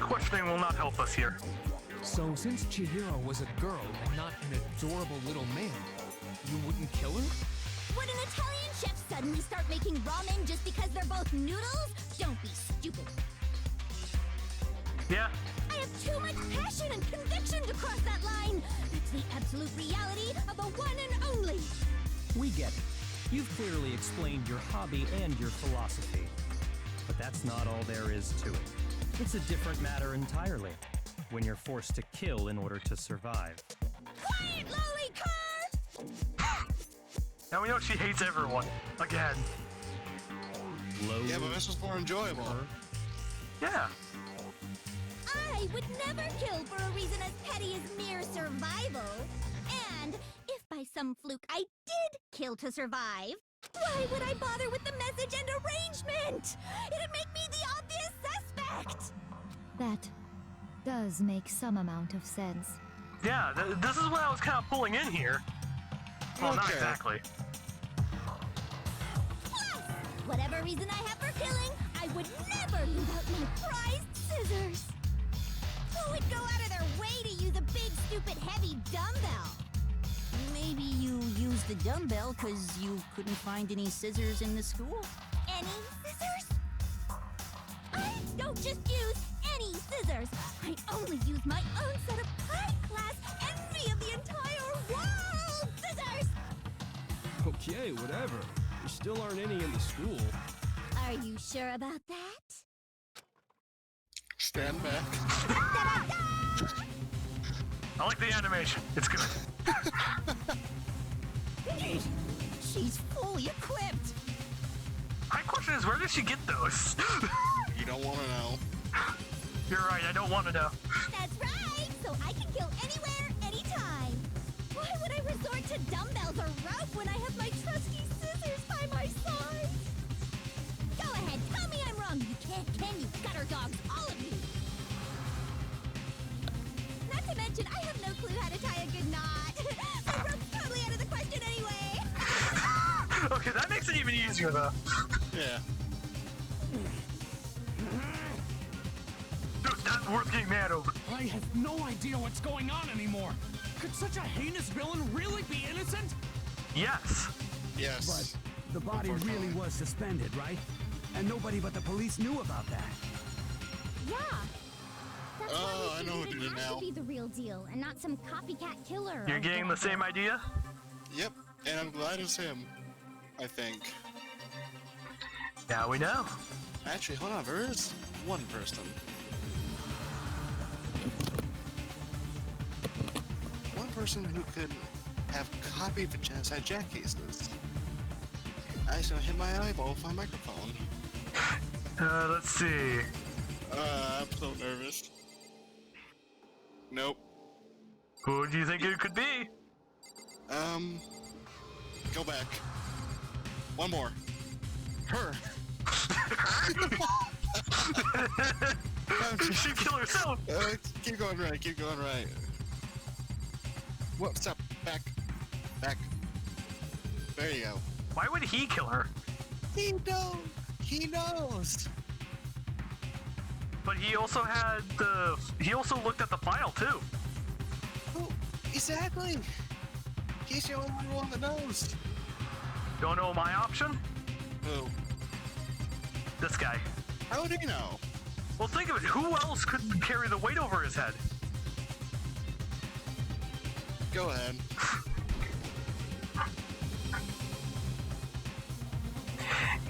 Questioning will not help us here. So, since Chihiro was a girl and not an adorable little man, you wouldn't kill her? Would an Italian chef suddenly start making ramen just because they're both noodles? Don't be stupid. Yeah. I have too much passion and conviction to cross that line. That's the absolute reality of the one and only. We get it. You've clearly explained your hobby and your philosophy. But that's not all there is to it. It's a different matter entirely, when you're forced to kill in order to survive. Quiet, lolly car! Now we know she hates everyone. Again. Yeah, but this was more enjoyable. Yeah. I would never kill for a reason as petty as mere survival. And if by some fluke I did kill to survive, why would I bother with the message and arrangement? It'd make me the obvious suspect. That does make some amount of sense. Yeah, this is what I was kind of pulling in here. Well, not Okay. exactly. Plus, whatever reason I have for killing, I would never leave out my prized scissors. Who would go out of their way to use a big, stupid, heavy dumbbell? Maybe you used the dumbbell because you couldn't find any scissors in the school? Any scissors? I don't just use any scissors. I only use my own set of high-class envy of the entire world scissors! Okay, whatever. There still aren't any in the school. Are you sure about that? Stand back. I like the animation. It's good. She's fully equipped! My question is, where did she get those? You don't want to know. You're right, I don't want to know. That's right! So I can kill anywhere, anytime! Why would I resort to dumbbells or rope when I have my trusty scissors by my side? Go ahead, tell me I'm wrong! You can't, can you, gutter dogs, all of you! Not to mention, I have no clue how to tie a good knot! So rope's probably out of the question anyway! Okay, that makes it even easier, though. Yeah. Dude, that's worth getting mad over. I have no idea what's going on anymore. Could such a heinous villain really be innocent? Yes. Yes. But the body really was suspended, right? And nobody but the police knew about that. Yeah! That's Oh, why I we know figured who it did it has now. to be the real deal, and not some copycat killer. You're or getting the same whatever. idea? Yep. And I'm glad it's him. I think. Now we know. Actually, hold on. There is one person. One person who could have copied the Genocide Jack cases. I just gonna hit my eyeball with my microphone. Let's see. I'm so nervous. Nope. Who do you think it could be? Go back. One more. Her. She killed herself. Keep going right. Keep going right. Whoops up. Back. Back. There you go. Why would he kill her? He knows. He knows. But he also had the... He also looked at the file, too. Oh, exactly. He's the only one that knows. Don't know my option? Who? This guy. How would he know? Well, think of it. Who else could carry the weight over his head? Go ahead.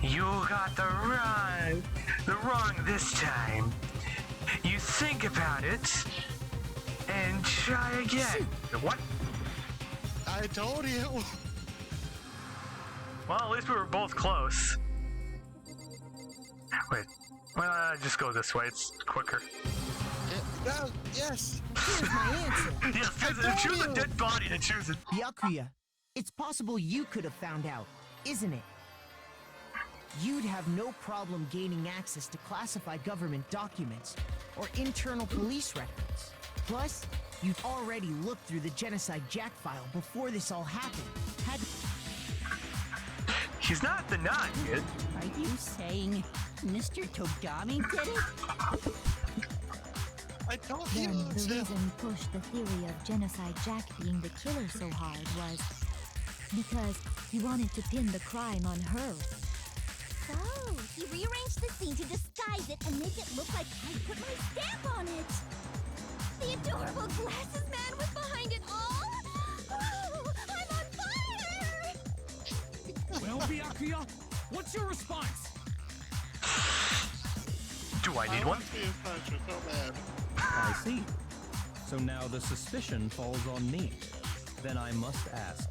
You got the wrong this time. You think about it and try again. What? I told you. Well, at least we were both close. Wait. Well, just go this way. It's quicker. No, yes. Here's my answer. Yes, because choose a dead body to choose it. Byakuya, it's possible you could have found out, isn't it? you'd have no problem gaining access to classified government documents or internal police records. Plus, you'd already looked through the Genocide Jack file before this all happened. He's not denying it. Are you saying Mr. Togami did it? I told Then you. the reason pushed the theory of Genocide Jack being the killer so hard was because he wanted to pin the crime on her. So, he rearranged the scene to disguise it and make it look like I put my stamp on it. The adorable glasses man was behind it all. Oh, I'm on fire! Well, Byakuya, what's your response? Do I need one? I see. So now the suspicion falls on me. Then I must ask,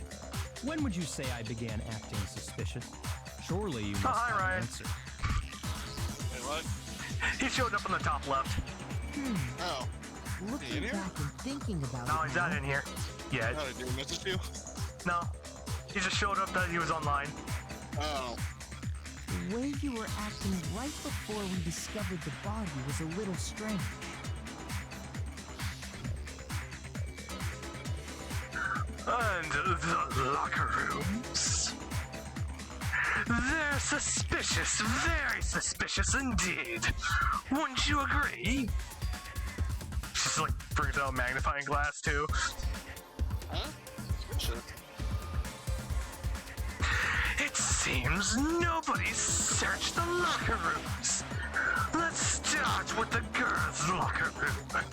when would you say I began acting suspicious? Surely you must hi, have Ryan. an answer. Wait, what? He showed up on the top left. Oh. Looking back and thinking about No, it he's now, not in here yet. Oh, did he message you? No. He just showed up that he was online. Oh. the way you were acting right before we discovered the body was a little strange. And the locker rooms. They're suspicious, very suspicious indeed. Wouldn't you agree? She's like brings out a magnifying glass too. Huh? Sure. It seems nobody searched the locker rooms. Let's start with the girls' locker room.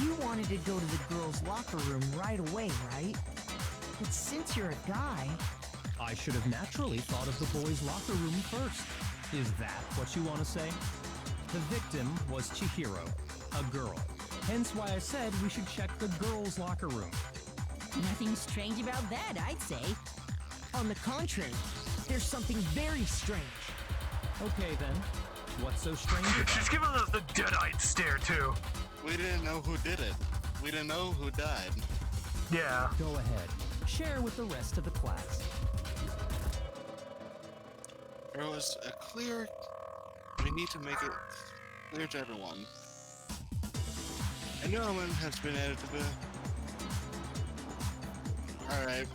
You wanted to go to the girls' locker room right away, right? But since you're a guy... I should have naturally thought of the boys' locker room first. Is that what you want to say? The victim was Chihiro, a girl. Hence why I said we should check the girls' locker room. Nothing strange about that, I'd say. On the contrary, there's something very strange. Okay then, what's so strange? She's giving us the dead-eyed stare too. We didn't know who did it. We didn't know who died. Yeah. Go ahead, share with the rest of the class. There was a clear... We need to make it clear to everyone. A new element has been added to the... Alright.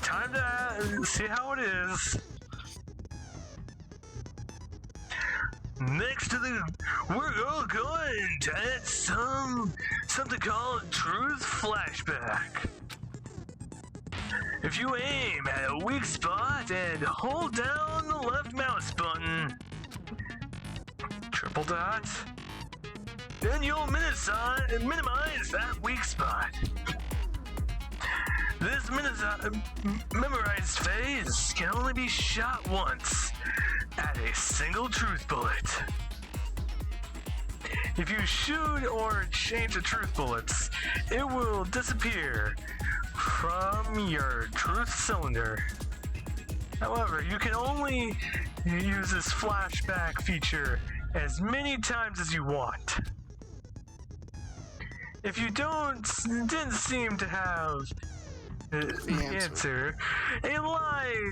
Time to see how it is. Next to the... We're all going to add something called Truth Flashback. If you aim at a weak spot and hold down the left mouse button, triple dot, then you'll minimize that weak spot. This memorized phase can only be shot once at a single truth bullet. If you shoot or change the truth bullets, it will disappear from your truth cylinder. However, you can only use this flashback feature as many times as you want. If you didn't seem to have the answer, a lie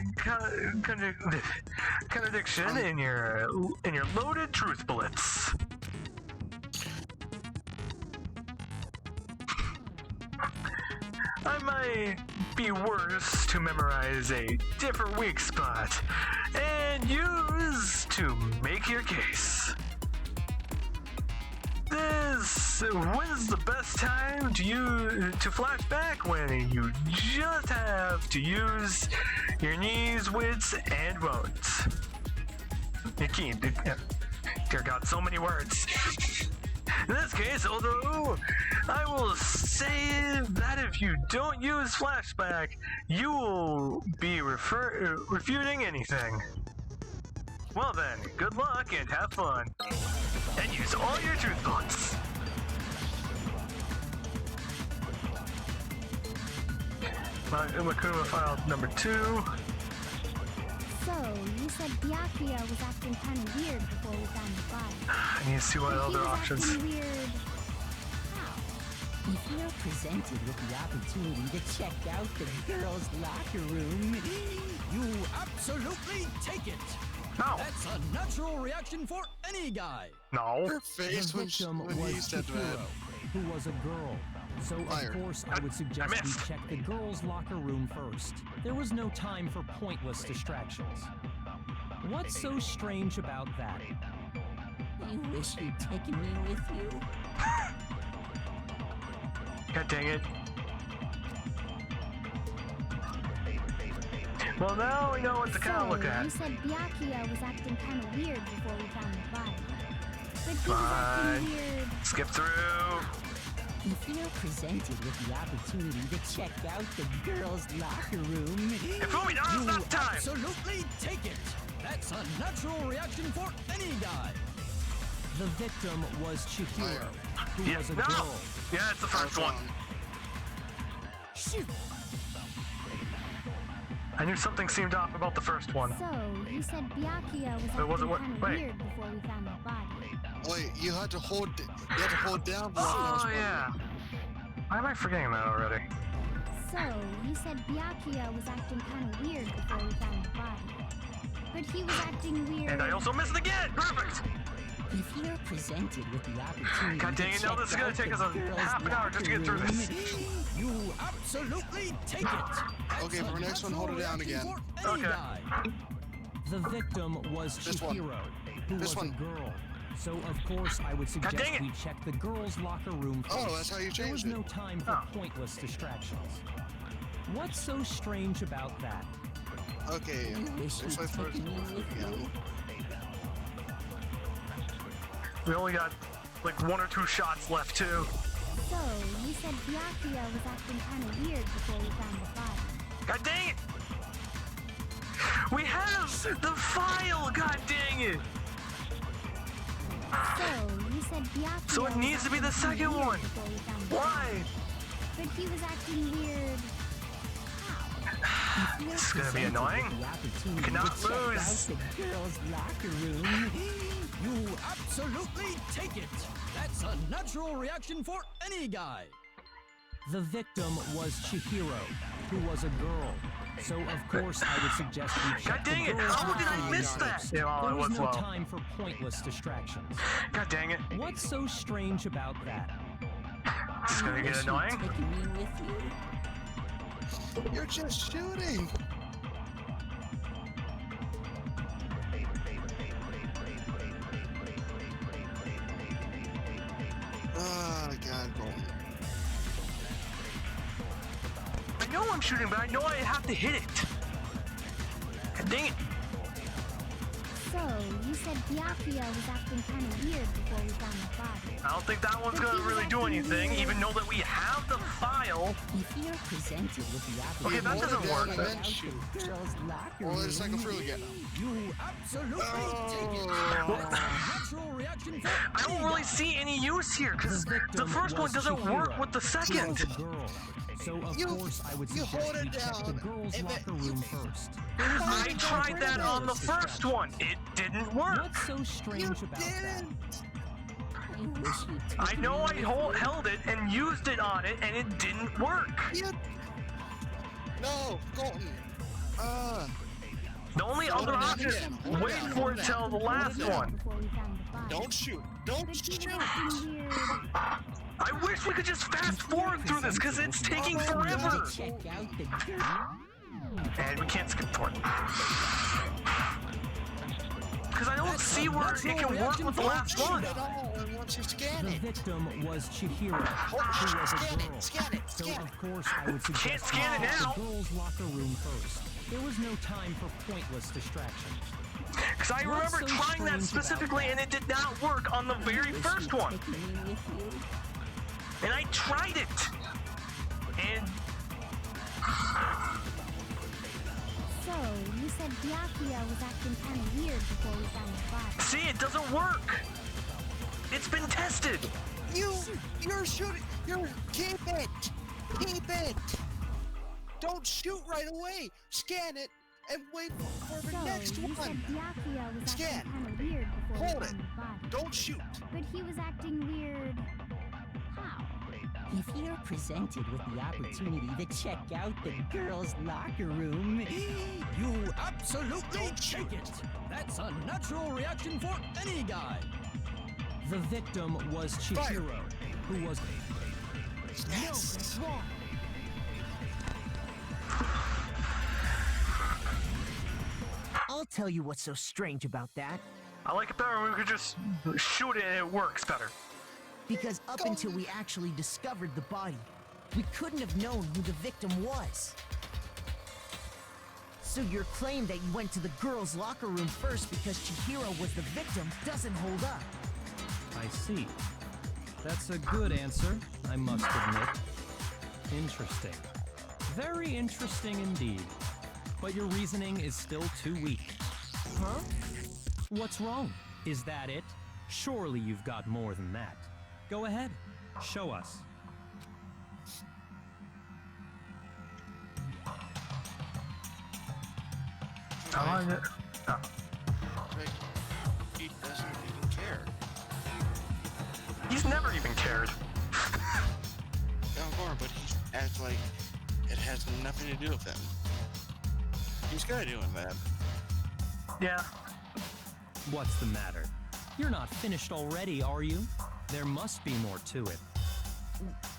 contradiction in your loaded truth bullets. I might be worse to memorize a different weak spot and use to make your case. When's the best time to flashback? When you just have to use your knees, wits, and won't. Dear God, so many words. In this case, although I will say that if you don't use flashback, you will be refuting anything. Well then, good luck and have fun. And use all your truth bullets. Makuma file number 2. So, you said Byakuya was acting kind of weird before we found the body. I need to see what other options. Weird. How? If you're presented with the opportunity to check out the girls' locker room, You absolutely take it. No. That's a natural reaction for any guy. No. Her face The when victim he was said that. Chihiro, who was a girl. So Fire. of course I would suggest we missed. check the girls' locker room first. There was no time for pointless distractions. What's so strange about that? You wish you'd taken me with you. God dang it. Well, now we know what to kind of look at. You said Byakuya was acting kind of weird before we found the body. But he was Fine. acting weird. Skip through. If you're presented with the opportunity to check out the girls' locker room, Ifumi, now's You not time. absolutely take it. That's a natural reaction for any guy. The victim was Chihiro, who Yeah, was a no. girl. Yeah, it's the first one. Shoot! I knew something seemed off about the first one. So, you said Byakuya was It wasn't acting what- kind of wait. weird before we found the body. Wait, you had to hold down. Oh, yeah. Why am I forgetting that already? So, you said Byakuya was acting kind of weird before we found the body. But he was acting weird. And I also missed it again! Perfect! if you're presented with the opportunity God dang to it, now check this is gonna out take the us a girls' half an hour just to get through locker this. room, You absolutely take it. That's Okay, a for next one, hold it down natural again. reaction for any Okay. guy. The victim was This one. Chihiro, who This was one. a girl. So of course I would suggest dang it. we check the girls' locker room first. Oh, that's how you There was changed no it. time for pointless distractions. What's so strange about that? Okay, wish it's you'd my first taken me with you. We only got like 1 or 2 shots left, too. So, you said Byakuya was acting kind of weird before we found the body. God dang it! We have the file! God dang it! So, you said Byakuya So it was needs to be the acting kinda second weird one. before we found the Why? body. But he was acting weird. This is gonna be annoying. We cannot lose. the girls' locker room. You absolutely take it. That's a natural reaction for any guy. The victim was Chihiro, who was a girl. So of course I would suggest we check God dang the it! girls' How did I locker miss room that? first. Yeah, well, There it was was no well. time for pointless distractions. God dang it! What's so strange about that? This is gonna get annoying. Taking me with you. You're just shooting. Oh, God, Golden. I know I'm shooting, but I know I have to hit it. God dang it! So, you said Byakuya was acting kind of weird before we found the body. I don't think that one's gonna really do anything, even though that we have the file. If you're presented with the Okay, opportunity that doesn't to work. check And then out shoot. the girls' locker Well, it's like a room, fruit again. You absolutely take it. Oh. That's a natural reaction for I don't any really guy. see any use here, because The the victim first one was doesn't work Chihiro, with the who second. was a girl. So of You- course I would you suggest hold it we check the down, girls' and locker then room you- first. There was no I time tried for that on the pointless first one. It didn't work. What's so strange about that? you wish you'd I taken know me I with you. held it and used it on it, and it didn't work. No, Golden. The only other option is wait for it till the last one. Before we found the body. Don't shoot. Don't But he was shoot. acting weird. I wish we could just fast forward through this, because it's taking forever. Check out the girl. And we can't skip forward. Because I don't see where it can work with the last one. At all, and once you scan The it. victim was Chihiro, who was a girl. Scan it. So Scan it. of course I would suggest Can't scan we it check now. the girls' locker room first. There was no time for pointless distractions. Because I What's remember so trying that strange about specifically, and it did not work on the very Wish first you'd one. taken me with you. And I tried it. And So, you said Byakuya was acting kind of weird before we found the body. see, it doesn't work. It's been tested. You're shooting. Keep it. Keep it. Don't shoot right away. Scan it and wait for the So, next you one. said Byakuya was Scan. acting kind of weird before Hold we it. found the body. Don't shoot. But he was acting weird. How? If you're presented with the opportunity to check out the girls' locker room, You absolutely take it! That's a natural reaction for any guy! The victim was Chihiro, who was... No, that's wrong. I'll tell you what's so strange about that. I like it better when we could just shoot it and it works better. Because up until we actually discovered the body, we couldn't have known who the victim was. So your claim that you went to the girls' locker room first because Chihiro was the victim doesn't hold up. I see. That's a good answer, I must admit. Interesting. Very interesting indeed. But your reasoning is still too weak. Huh? What's wrong? Is that it? Surely you've got more than that. Go ahead. Show us. He doesn't even care. He's never even cared. But he acts like it has nothing to do with him. He's good at doing that. Yeah. What's the matter? You're not finished already, are you? There must be more to it.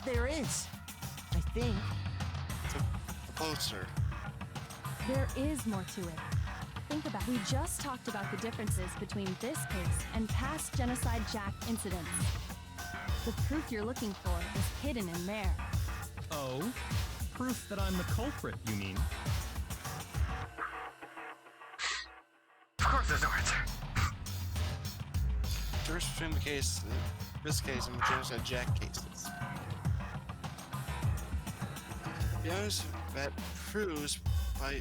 There is. I think. The poster. There is more to it. Think about it. We just talked about the differences between this case and past Genocide Jack incidents. The proof you're looking for is hidden in there. Oh? Proof that I'm the culprit, you mean? Of course there's no answer. First between the case, this case, and the Genocide Jack cases. To be honest, that proves by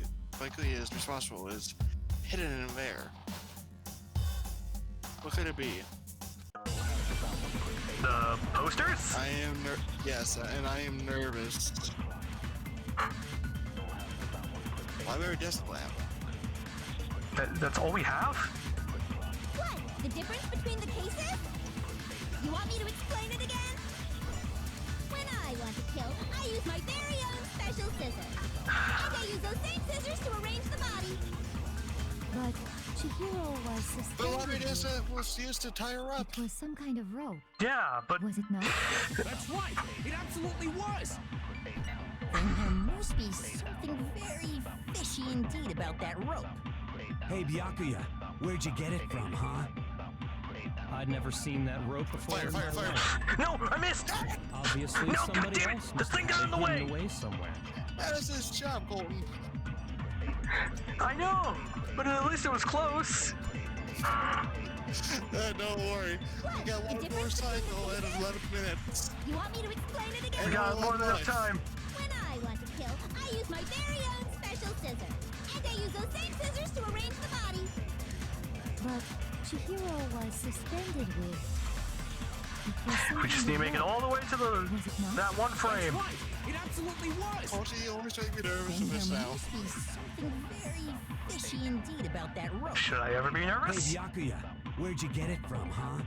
who he is responsible is hidden in there. What could it be? The posters? I am yes, and I am nervous. Library desk lamp. That's all we have? What? The difference between the cases? You want me to explain it again? When I want to kill, I use my very own special scissors. And I use those same scissors to arrange the body. But Chihiro was The suspended. library desk was used to tie her up. It was some kind of rope, Yeah, but was it not? That's right! It absolutely was! then there must be something very fishy indeed about that rope. Hey, Byakuya, where'd you get it from, huh? I'd never seen that rope before. Fire, in my fire, fire. life. no, I missed! Obviously, No, somebody goddammit! else This must thing have got in the hidden way! away somewhere. That is his job, Colton. I know, but at least it was close. Don't worry. We got one more cycle at 11 minutes. You want me to explain it again? We got more than enough time. When I want to kill, I use my very own special scissors. And I use those same scissors to arrange the body. But Chihiro was suspended with. It was some We just kind need of to make it rope. all the way to Was it not? that one That's frame. right! It absolutely was! Colton, you always make me nervous Then in this there now. must be something very fishy indeed about that rope. Should I ever be Hey, nervous? Byakuya, where'd you get it from, huh?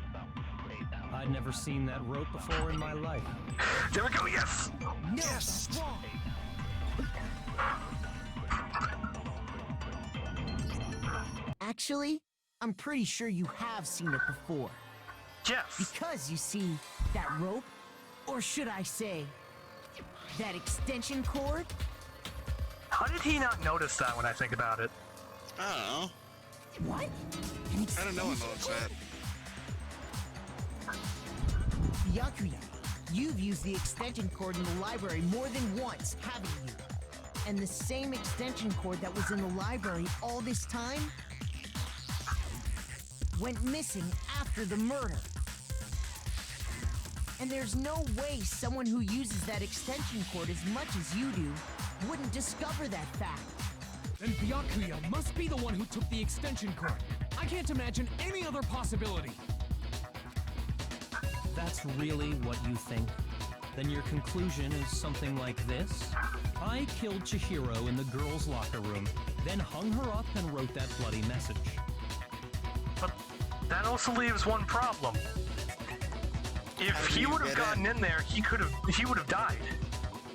I'd never seen that rope before in my life. There we go, yes! No, Yes. that's wrong. Actually, I'm pretty sure you have seen it before. Yes. Because you see, that rope, or should I say, that extension cord, How did he not notice that when I think about it? I What? An don't know. I don't know what extension knows that. Byakuya, you've used the extension cord in the library more than once, haven't you? And the same extension cord that was in the library all this time went missing after the murder. And there's no way someone who uses that extension cord as much as you do wouldn't discover that fact. Then Byakuya must be the one who took the extension cord. I can't imagine any other possibility. That's really what you think? Then your conclusion is something like this? I killed Chihiro in the girls' locker room, then hung her up and wrote that bloody message. But that also leaves one problem. If he would have gotten in there, he would have died.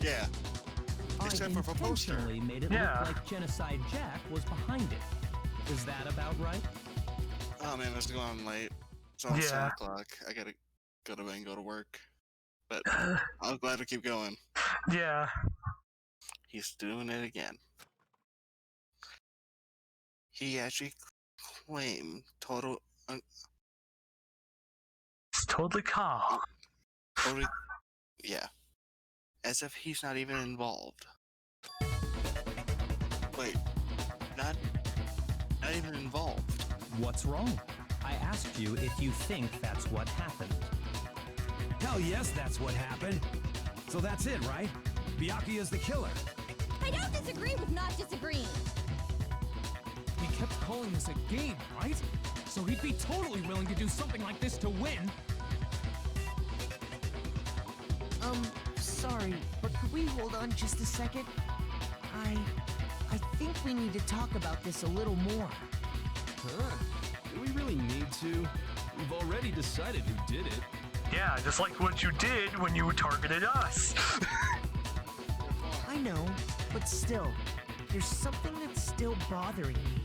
Yeah. I Except for poster. intentionally made it Yeah. look like Genocide Jack was behind it. Is that about right? Oh man, it's going late. It's almost 7 Yeah. o'clock. I gotta go to bed and go to work. But I'm glad to keep going. Yeah. He's doing it again. He actually claimed total, It's totally calm. totally, yeah, as if he's not even involved. Wait, not even involved. What's wrong? I asked you if you think that's what happened. Hell yes, that's what happened. So that's it, right? Byakuya's the killer. I don't disagree with not disagreeing. He kept calling this a game, right? So he'd be totally willing to do something like this to win. Sorry, but could we hold on just a second? I think we need to talk about this a little more. Huh? Do we really need to? We've already decided who did it. Yeah, just like what you did when you targeted us. I know, but still, there's something that's still bothering me.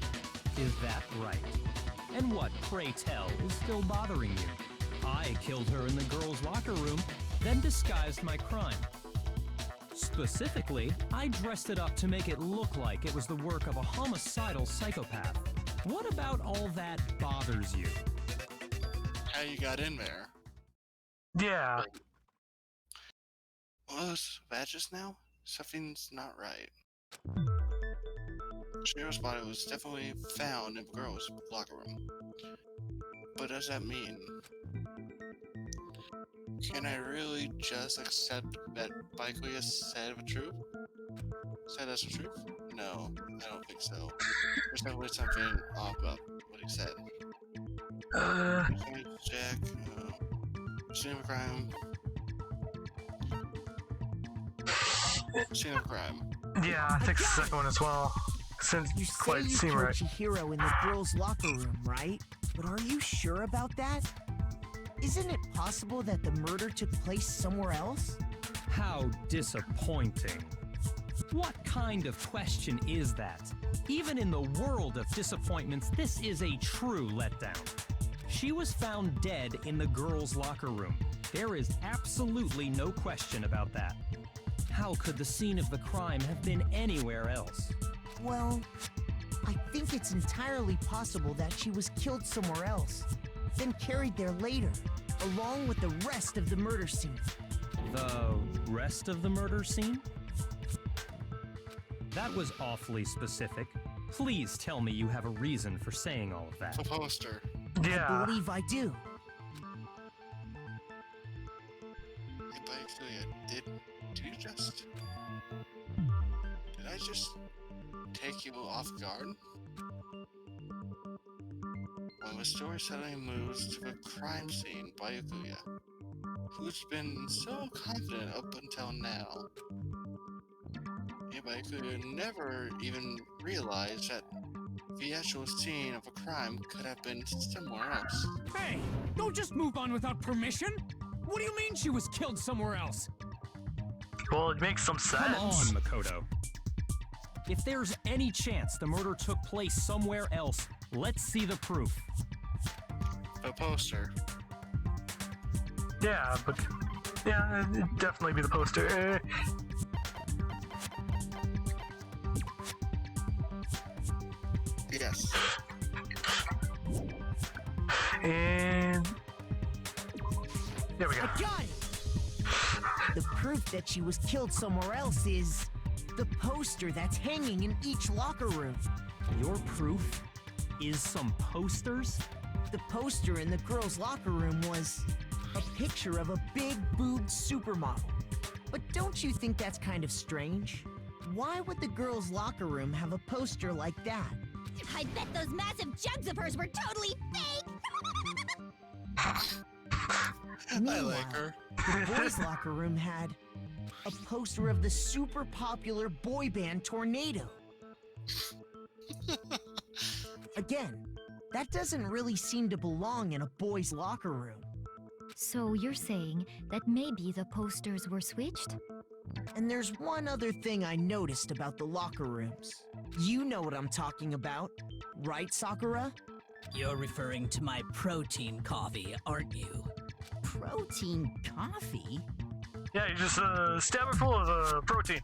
Is that right? And what, pray tell, is still bothering you? I killed her in the girls' locker room, then disguised my crime. Specifically, I dressed it up to make it look like it was the work of a homicidal psychopath. What about all that bothers you? How you got in there? Yeah. Well, those badges now? Something's not right. Shiro's body was definitely found in the girls' locker room. But does that mean? Can I really just accept that Byakuya said the truth? Said that's the truth? No, I don't think so. There's definitely something off about what he said. Jack, scene of crime. Scene of crime. Yeah, I think the second one as well. Since You say quite you seem killed right. Chihiro in the girls' locker room, right? But are you sure about that? Isn't it possible that the murder took place somewhere else? How disappointing. What kind of question is that? Even in the world of disappointments, this is a true letdown. She was found dead in the girls' locker room. There is absolutely no question about that. How could the scene of the crime have been anywhere else? Well, I think it's entirely possible that she was killed somewhere else, then carried there later, along with the rest of the murder scene. The rest of the murder scene? That was awfully specific. Please tell me you have a reason for saying all of that. The poster. Yeah. I believe I do. Hey, Byakuya, did you just... Did I just take you off guard? When the story suddenly moves to the crime scene, Byakuya, who's been so confident up until now. Yeah, Byakuya never even realized that the actual scene of a crime could have been somewhere else. Hey, don't just move on without permission. What do you mean she was killed somewhere else? Well, it makes some sense. Come on, Makoto. If there's any chance the murder took place somewhere else, let's see the proof. The poster. Yeah, but yeah, it'd definitely be the poster. Yes. And there we go. I got it! The proof that she was killed somewhere else is the poster that's hanging in each locker room. Your proof is some posters? The poster in the girls' locker room was a picture of a big-boobed supermodel. But don't you think that's kind of strange? Why would the girls' locker room have a poster like that? I bet those massive jugs of hers were totally fake! I Meanwhile, like her. the boys' locker room had a poster of the super popular boy band Tornado. Again, that doesn't really seem to belong in a boys' locker room. So you're saying that maybe the posters were switched? And there's one other thing I noticed about the locker rooms. You know what I'm talking about, right, Sakura? You're referring to my protein coffee, aren't you? Protein coffee? Yeah, you just stab it full of protein.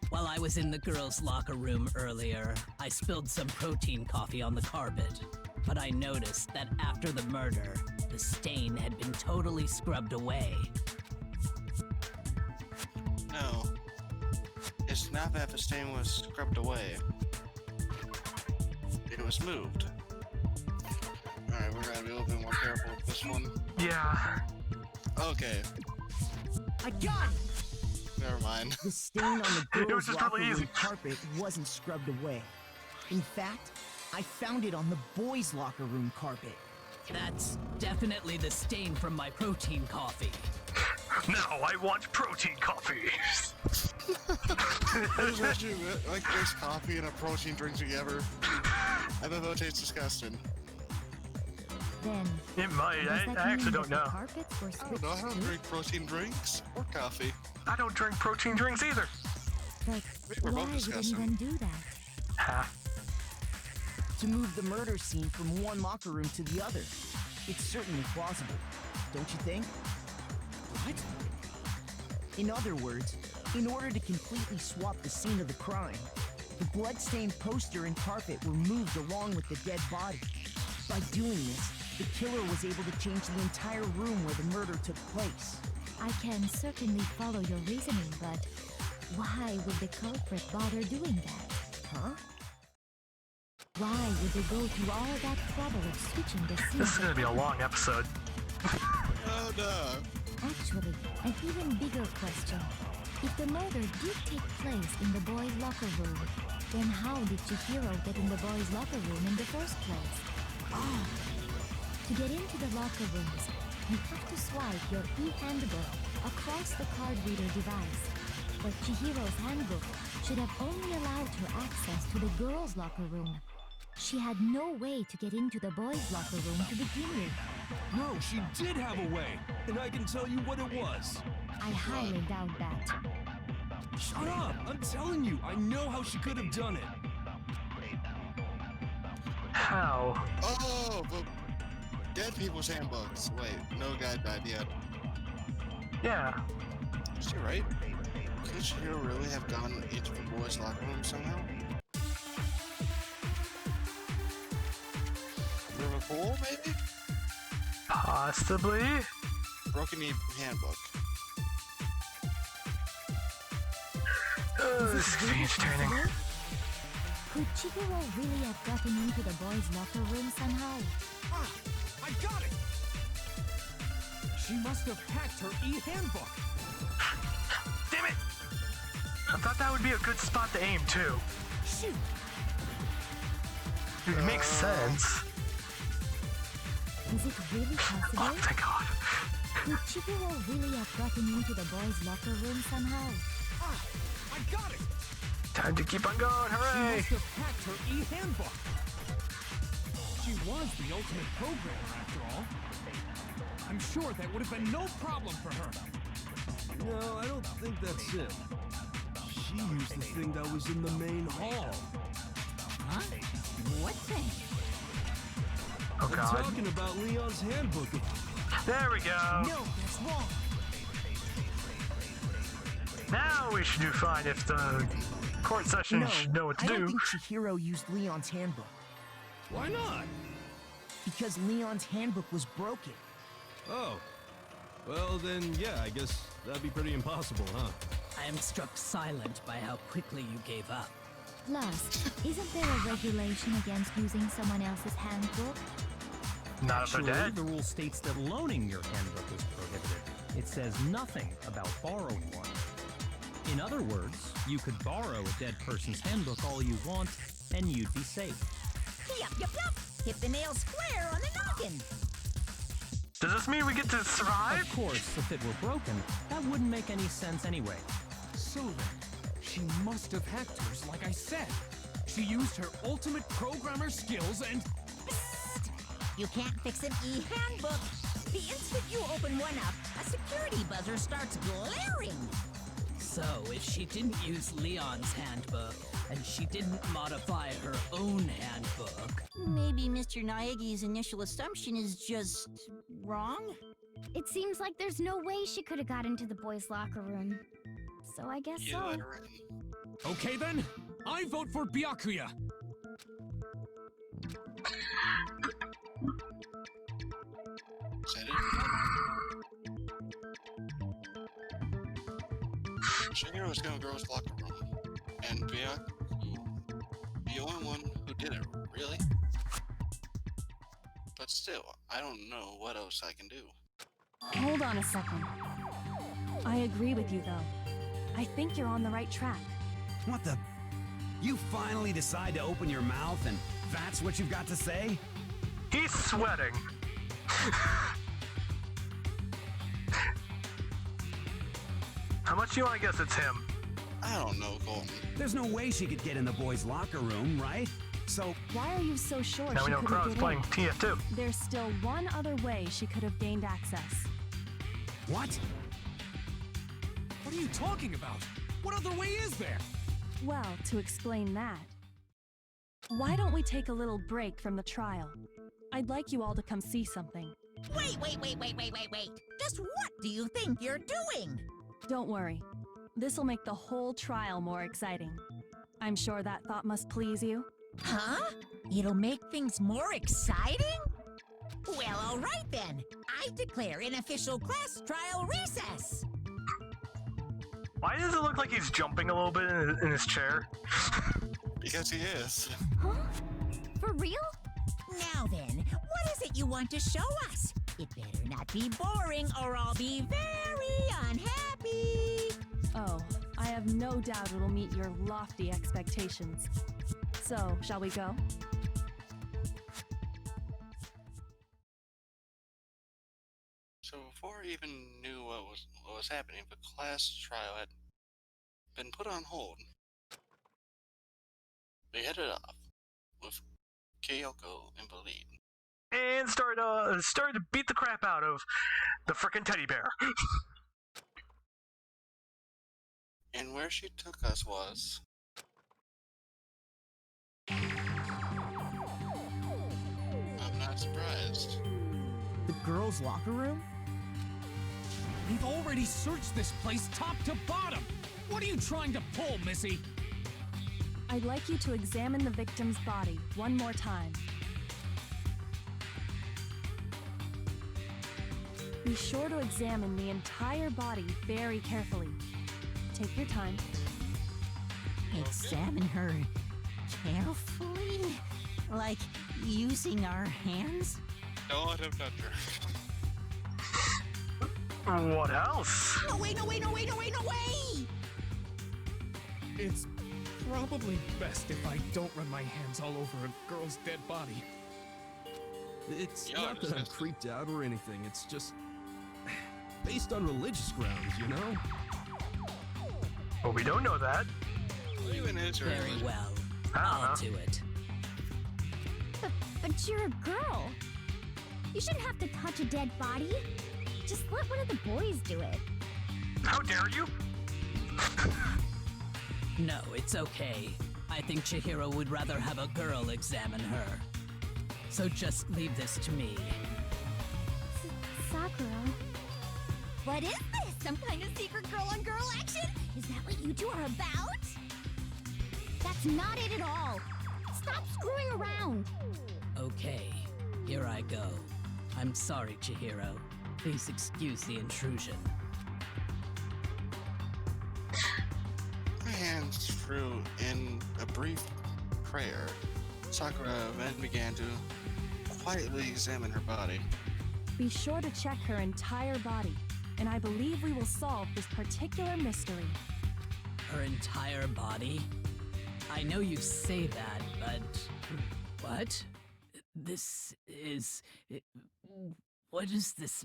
While I was in the girls' locker room earlier, I spilled some protein coffee on the carpet. But I noticed that after the murder, the stain had been totally scrubbed away. No. It's not that the stain was scrubbed away. It was moved. Alright, we're gonna be a little bit more careful with this one. Yeah. Okay, I got it! never mind. The stain on the It was girls' just locker really room easy. carpet wasn't scrubbed away. In fact, I found it on the boys' locker room carpet. That's definitely the stain from my protein coffee. Now I want protein coffee. I just wish you like mix coffee and a protein drink together. I bet that tastes disgusting. Then, It might. does I that actually mean don't that the know. carpets were I don't switched know, I don't too? drink protein drinks or coffee. I don't drink protein drinks either. But We're why both would disgusting. anyone do that? Ha. To move the murder scene from one locker room to the other. It's certainly plausible, don't you think? What? In other words, in order to completely swap the scene of the crime, the blood-stained poster and carpet were moved along with the dead body. By doing this, the killer was able to change the entire room where the murder took place. I can certainly follow your reasoning, but why would the culprit bother doing that? Huh? Why would they go through all that trouble of switching the scene? This is gonna be a long episode. Oh no. Actually, an even bigger question. If the murder did take place in the boys' locker room, then how did Chihiro get in the boys' locker room in the first place? To get into the locker rooms, you have to swipe your e-handbook across the card reader device. But Chihiro's handbook should have only allowed her access to the girls' locker room. She had no way to get into the boys' locker room to begin with. No, she did have a way, and I can tell you what it was. I highly doubt that. Shut up! I'm telling you, I know how she could have done it. How? Oh, but dead people's handbooks. Wait, no guy died yet. Yeah. Is she right? Could she really have gone into the boys' locker room somehow? Through a pool, maybe? Possibly. Broken handbook. Oh, this is gonna be entertaining. Could Chihiro really have gotten into the boys' locker room somehow? Ah, I got it! She must have hacked her e-handbook. Damn it! I thought that would be a good spot to aim too. Shoot! It makes sense. Is it really possible? Oh, thank God. Could Chihiro really have gotten into the boys' locker room somehow? Ah, I got it! Time to keep on going, She hooray! must have hacked her e-handbook. She was the ultimate programmer, after all. I'm sure that would have been no problem for her. No, I don't think that's it. She used the thing that was in the main hall. Huh? What thing? Oh I'm God. talking about Leon's handbook. There we go. No, that's wrong. Now we should do fine if the court session No, should know what to I do. don't think Chihiro used Leon's handbook. Why not? Because Leon's handbook was broken. Oh. Well, then, yeah, I guess that'd be pretty impossible, huh? I am struck silent by how quickly you gave up. Plus, isn't there a regulation against using someone else's handbook? Not if they're Actually, dead. the rule states that loaning your handbook is prohibited. It says nothing about borrowing one. In other words, you could borrow a dead person's handbook all you want, and you'd be safe. Yup, yup, yup. Hit the nail square on the noggin. Does this mean we get to survive? Of course, if it were broken, that wouldn't make any sense anyway. So then, she must have hacked hers, like I said. She used her ultimate programmer skills and... You can't fix an e-handbook. The instant you open one up, a security buzzer starts glaring. So, if she didn't use Leon's handbook, and she didn't modify her own handbook... Maybe Mr. Naegi's initial assumption is just wrong? It seems like there's no way she could have got into the boys' locker room. So I guess You so. let her in. Okay then, I vote for Byakuya. Said it. Shigeru was going to girls' locker room, and Byaku, the only one who did it, really? But still, I don't know what else I can do. Hold on a second. I agree with you, though. I think you're on the right track. What the? You finally decide to open your mouth and that's what you've got to say? He's sweating. How much do you want to guess it's him? I don't know, Colton. There's no way she could get in the boys' locker room, right? So, Why are you so sure Now she we know couldn't Crow's get playing in? TF2. There's still one other way she could have gained access. what? What are you talking about? What other way is there? Well, to explain that, why don't we take a little break from the trial? I'd like you all to come see something. Wait. Just what do you think you're doing? Don't worry. This'll make the whole trial more exciting. I'm sure that thought must please you. Huh? It'll make things more exciting? Well, all right then. I declare an official class trial recess. Why does it look like he's jumping a little bit in his chair? Because he is. Huh? For real? Now then, what is it you want to show us? It better not be boring or I'll be very unhappy. Oh, I have no doubt it'll meet your lofty expectations. So, shall we go? So before I even knew what was happening, the class trial had been put on hold. They headed off with Kyoko in the lead. And started to beat the crap out of the frickin' teddy bear. And where she took us was... I'm not surprised. The girls' locker room? We've already searched this place top to bottom. What are you trying to pull, Missy? I'd like you to examine the victim's body one more time. Be sure to examine the entire body very carefully. Take your time. Examine her carefully? Like using our hands? Don't have touched her. What else? No way! It's probably best if I don't run my hands all over a girl's dead body. It's Yeah, not that I'm just- creeped out or anything, it's just based on religious grounds, you know? Well, we don't know that. Even Israel. Very well. Uh-huh. I'll do it. But you're a girl. You shouldn't have to touch a dead body. Just let one of the boys do it. How dare you? No, it's okay. I think Chihiro would rather have a girl examine her. So just leave this to me. Sakura. What is this? Some kind of secret girl-on-girl action? Is that what you two are about? That's not it at all. Stop screwing around. Okay, here I go. I'm sorry, Chihiro. Please excuse the intrusion. My hands threw in a brief prayer. Sakura then began to quietly examine her body. Be sure to check her entire body, and I believe we will solve this particular mystery. Her entire body? I know you say that, but... What? This is... What is this...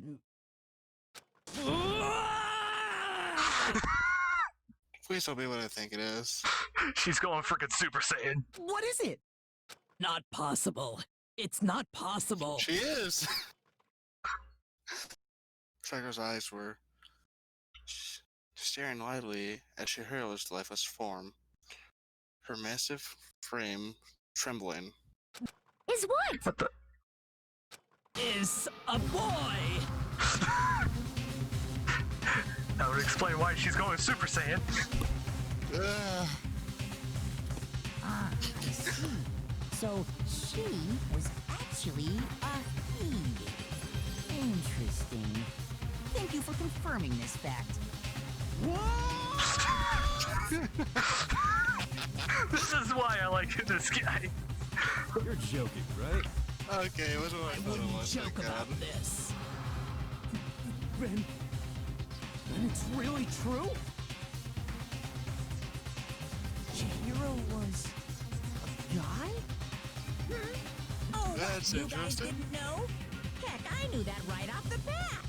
Please tell me what I think it is. She's going frickin' Super Saiyan. What is it? Not possible. It's not possible. She is. Saku's eyes were staring widely at Chihiro's lifeless form, her massive frame trembling. Is what? What the? Is a boy! That would explain why she's going Super Saiyan. Ah, I see. So she was actually a he. Interesting. Thank you for confirming this fact. This is why I like this guy. You're joking, right? Okay, what do I thought it was? Joke Thank about God. this. Then it's really true? Chihiro was a guy? Oh, what, That's you guys interesting. didn't know? Heck, I knew that right off the bat.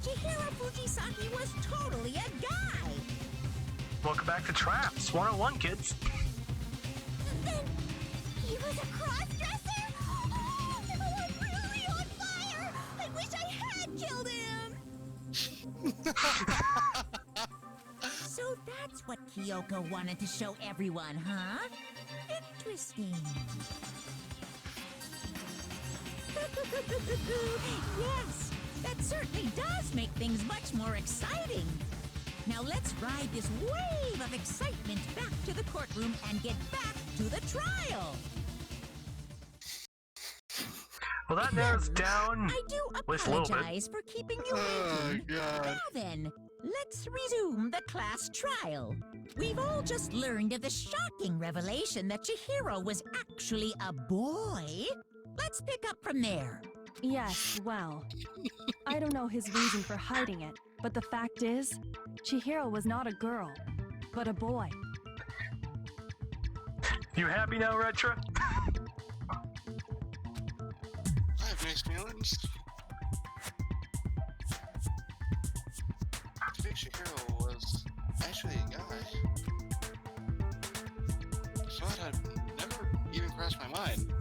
Chihiro Fujisaki was totally a guy. Welcome back to Traps 101, kids. Then he was a cross-dresser? Oh, I'm really on fire! I wish I had killed him! So that's what Kyoko wanted to show everyone, huh? Interesting. Yes, that certainly does make things much more exciting. Now let's ride this wave of excitement back to the courtroom and get back to the trial. Well, that narrows down I do at least a little bit. apologize for keeping you Oh, waiting. God. Now then, let's resume the class trial. We've all just learned of the shocking revelation that Chihiro was actually a boy. Let's pick up from there. Yes, well, I don't know his reason for hiding it, but the fact is, Chihiro was not a girl, but a boy. You happy now, Retra? I have mixed feelings. I think Chihiro was actually a guy. Thought I'd never even crossed my mind.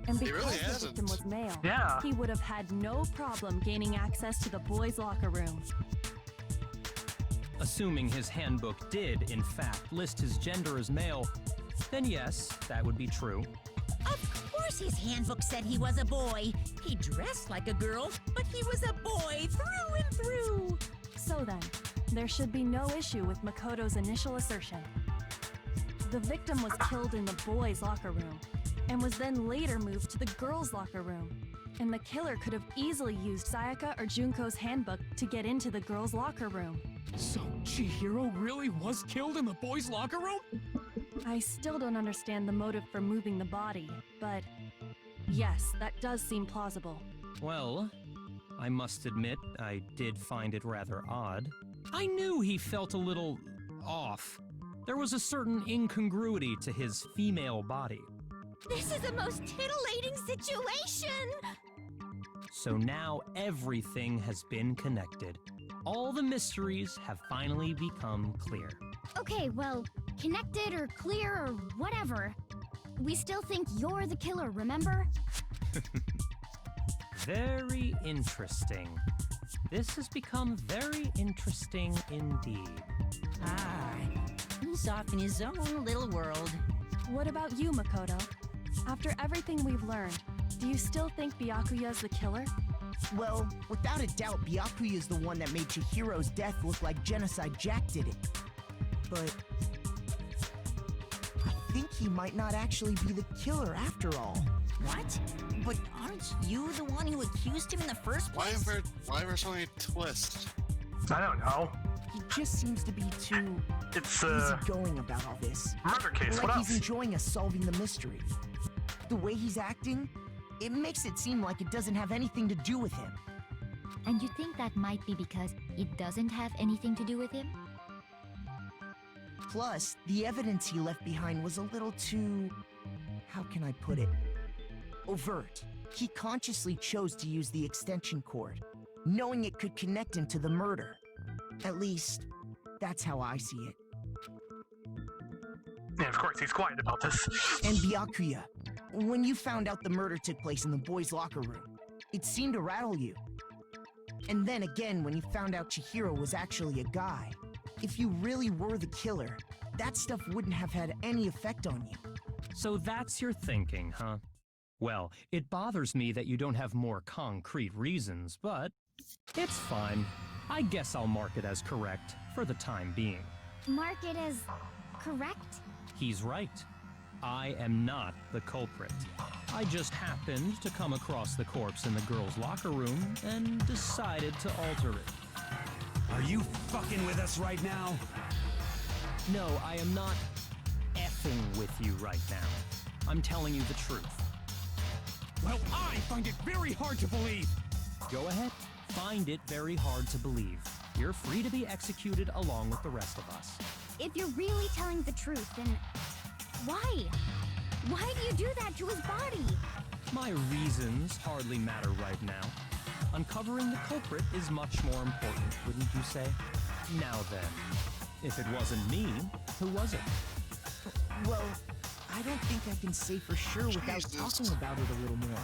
And He because really the hasn't. victim was male, Yeah. he would have had no problem gaining access to the boys' locker room. Assuming his handbook did, in fact, list his gender as male, then yes, that would be true. Of course his handbook said he was a boy. He dressed like a girl, but he was a boy through and through. So then, there should be no issue with Makoto's initial assertion. The victim was killed in the boys' locker room, and was then later moved to the girls' locker room. And the killer could have easily used Sayaka or Junko's handbook to get into the girls' locker room. So Chihiro really was killed in the boys' locker room? I still don't understand the motive for moving the body, but yes, that does seem plausible. Well, I must admit, I did find it rather odd. I knew he felt a little off. There was a certain incongruity to his female body. This is a most titillating situation! So now everything has been connected. All the mysteries have finally become clear. Okay, well, connected or clear or whatever. We still think you're the killer, remember? Very interesting. This has become very interesting indeed. Ah, he's off in his own little world. What about you, Makoto? After everything we've learned, do you still think Byakuya's the killer? Well, without a doubt, Byakuya is the one that made Chihiro's death look like Genocide Jack did it. But I think he might not actually be the killer after all. What? But aren't you the one who accused him in the first Why place? are there so many twists? I don't know. He just seems to be too It's easygoing about all this. murder case. Like What he's else? enjoying us solving the mystery. The way he's acting, it makes it seem like it doesn't have anything to do with him. And you think that might be because it doesn't have anything to do with him? Plus, the evidence he left behind was a little too... how can I put it? Overt. He consciously chose to use the extension cord, knowing it could connect him to the murder. At least, that's how I see it. Yeah, of course, he's quiet about this. And Byakuya, when you found out the murder took place in the boys' locker room, it seemed to rattle you. And then again when you found out Chihiro was actually a guy. If you really were the killer, that stuff wouldn't have had any effect on you. So that's your thinking, huh? Well, it bothers me that you don't have more concrete reasons, but it's fine. I guess I'll mark it as correct for the time being. Mark it as correct? He's right. I am not the culprit. I just happened to come across the corpse in the girls' locker room and decided to alter it. Are you fucking with us right now? No, I am not effing with you right now. I'm telling you the truth. Well, I find it very hard to believe. Go ahead. Find it very hard to believe. You're free to be executed along with the rest of us. If you're really telling the truth, then why? Why do you do that to his body? My reasons hardly matter right now. Uncovering the culprit is much more important, wouldn't you say? Now then, if it wasn't me, who was it? Well, I don't think I can say for sure without talking about it a little more.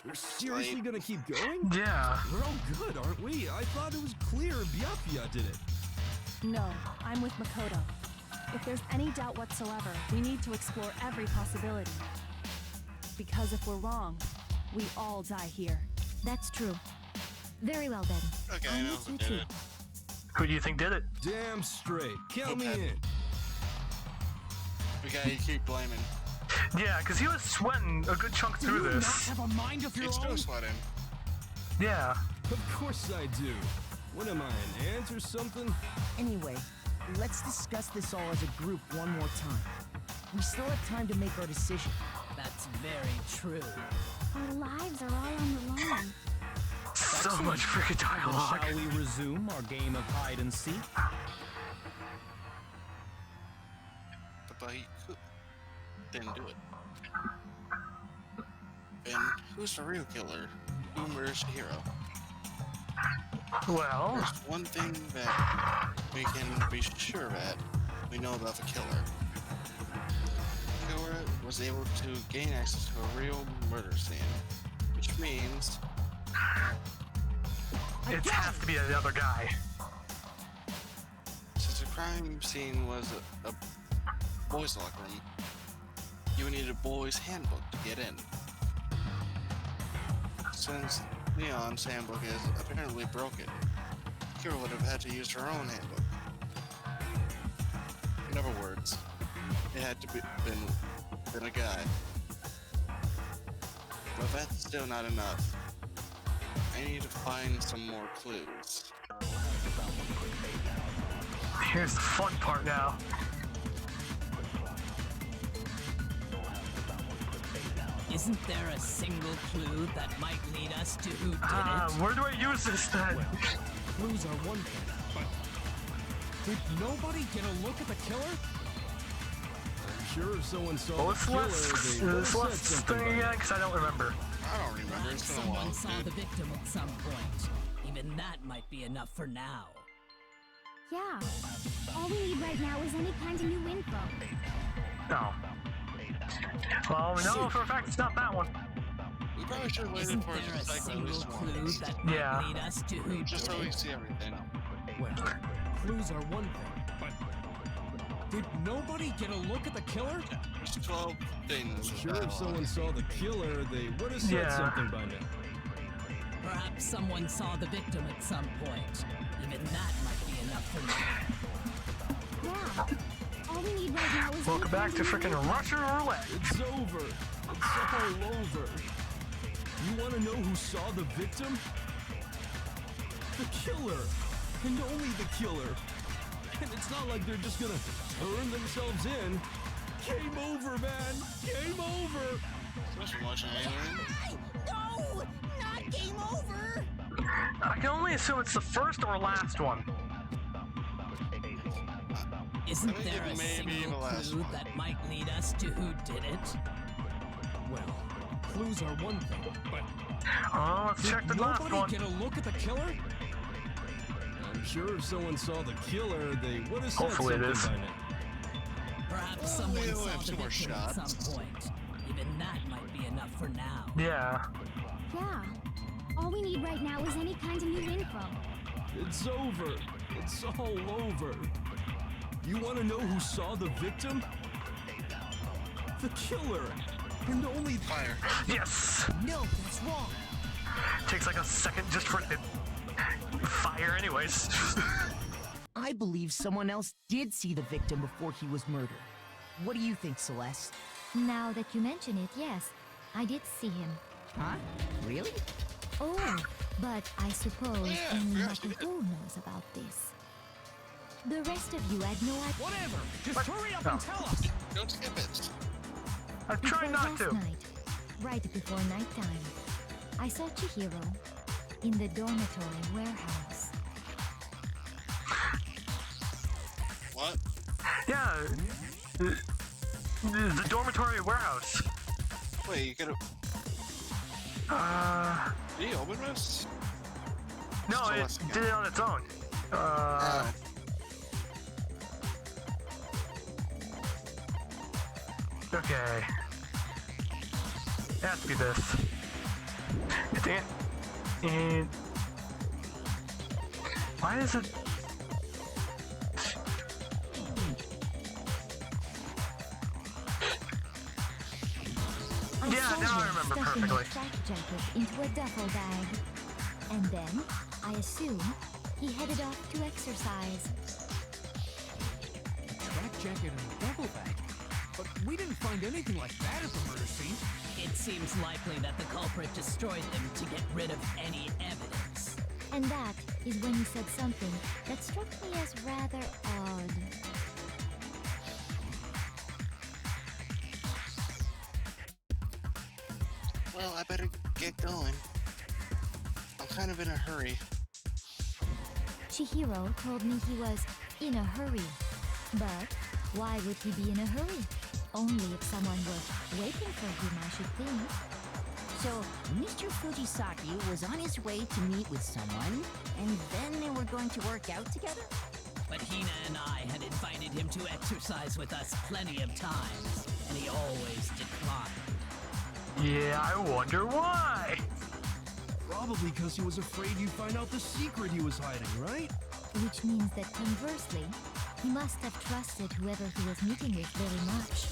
We're seriously gonna keep going? Yeah. We're all good, aren't we? I thought it was clear Byakuya did it. No, I'm with Makoto. If there's any doubt whatsoever, we need to explore every possibility. Because if we're wrong, we all die here. That's true. Very well then. Okay, I I'm know with who you did too. it. Who do you think did it? Damn straight. Count me Okay. in. We gotta keep blaming. Yeah, because he was sweating a good chunk through Do you this. not have a mind of your He's still own? sweating. Yeah. Of course I do. What am I, an ant or something? Anyway, let's discuss this all as a group one more time. We still have time to make our decision. That's very true. Our lives are all on the line. So much freaking dialogue. Shall we resume our game of hide and seek? But he didn't do it. Then who's the real killer? Who murders Chihiro? Well, There's one thing that we can be sure that we know about the killer. The killer was able to gain access to a real murder scene, which means it has to be the other guy. since the crime scene was a boys' locker room, you would need a boys' handbook to get in. Since Leon's handbook is apparently broken, Kira would have had to use her own handbook. In other words, it had to been a guy. But that's still not enough. I need to find some more clues. Here's the fun part now. Isn't there a single clue that might lead us to who did it? Where do I use this then? Well, clues are one thing, but did nobody get a look at the killer? I'm sure if someone saw Well, the let's killer, they would have said let's something thing about again, it. because I don't remember. I don't remember. It's been a while. Someone saw dude. the victim at some point. Even that might be enough for now. Yeah. All we need right now is any kind of new info. No. Well, we know for a fact it's not that one. We probably should have waited Isn't for there it a to cycle at single least clue once. that might Yeah. lead us to who Just did so we it? see everything. Well, clues are one thing, but did nobody get a look at the killer? There's 12 things. I'm of sure if dialogue. someone saw the killer, they would have said Yeah. something by now. Perhaps someone saw the victim at some point. Even that might be enough for now. Yeah. All we need right now is Welcome any back to kind of new freaking info. Russian roulette. It's over. It's all over. You want to know who saw the victim? The killer. And only the killer. And it's not like they're just gonna turn themselves in. Game over, man. Game over. Supposed to be watching Alien. No! Not game over! I can only assume it's the first or last one. Isn't I think there it a may be single the last clue one. that might lead us to who did it? Well, clues are one thing, but Oh, let's did check the last nobody one. get a look at the killer? I'm sure if someone saw the killer, they would have said Hopefully it something is. by now. Perhaps Oh, someone we'll saw have the two more victim at some shots. point. Even that might be enough for now. Yeah. Yeah. All we need right now is any kind of new info. It's over. It's all over. You want to know who saw the victim? The killer. And only Fire. Yes! No, that's wrong. Takes like a second just for it to fire anyways. I believe someone else did see the victim before he was murdered. What do you think, Celeste? Now that you mention it, yes, I did see him. Huh? Really? Oh, but I suppose Yeah, only yeah, Dr. she did. Who knows about this. The rest of you had no idea. Whatever! Just What? hurry up No. and tell us! Don't skip it. I'm It trying was not last to. night, right before nighttime. I saw Chihiro in the dormitory warehouse. What? Yeah. The dormitory warehouse. Wait, you gotta. Did he open this? No, Still it less again. did it on its own. Okay. It has to be this. And why is it? Yeah, saw now I him remember stuffing perfectly. a track jacket into a duffel bag. And then, I assume, he headed off to exercise. A track jacket and a duffel bag? But we didn't find anything like that at the murder scene. It seems likely that the culprit destroyed them to get rid of any evidence. And that is when he said something that struck me as rather odd. Well, I better get going. I'm kind of in a hurry. Chihiro told me he was in a hurry. But why would he be in a hurry? Only if someone were waiting for him, I should think. So, Mr. Fujisaki was on his way to meet with someone, and then they were going to work out together? But Hina and I had invited him to exercise with us plenty of times, and he always declined. Yeah, I wonder why. Probably because he was afraid you'd find out the secret he was hiding, right? Which means that conversely, he must have trusted whoever he was meeting with very much.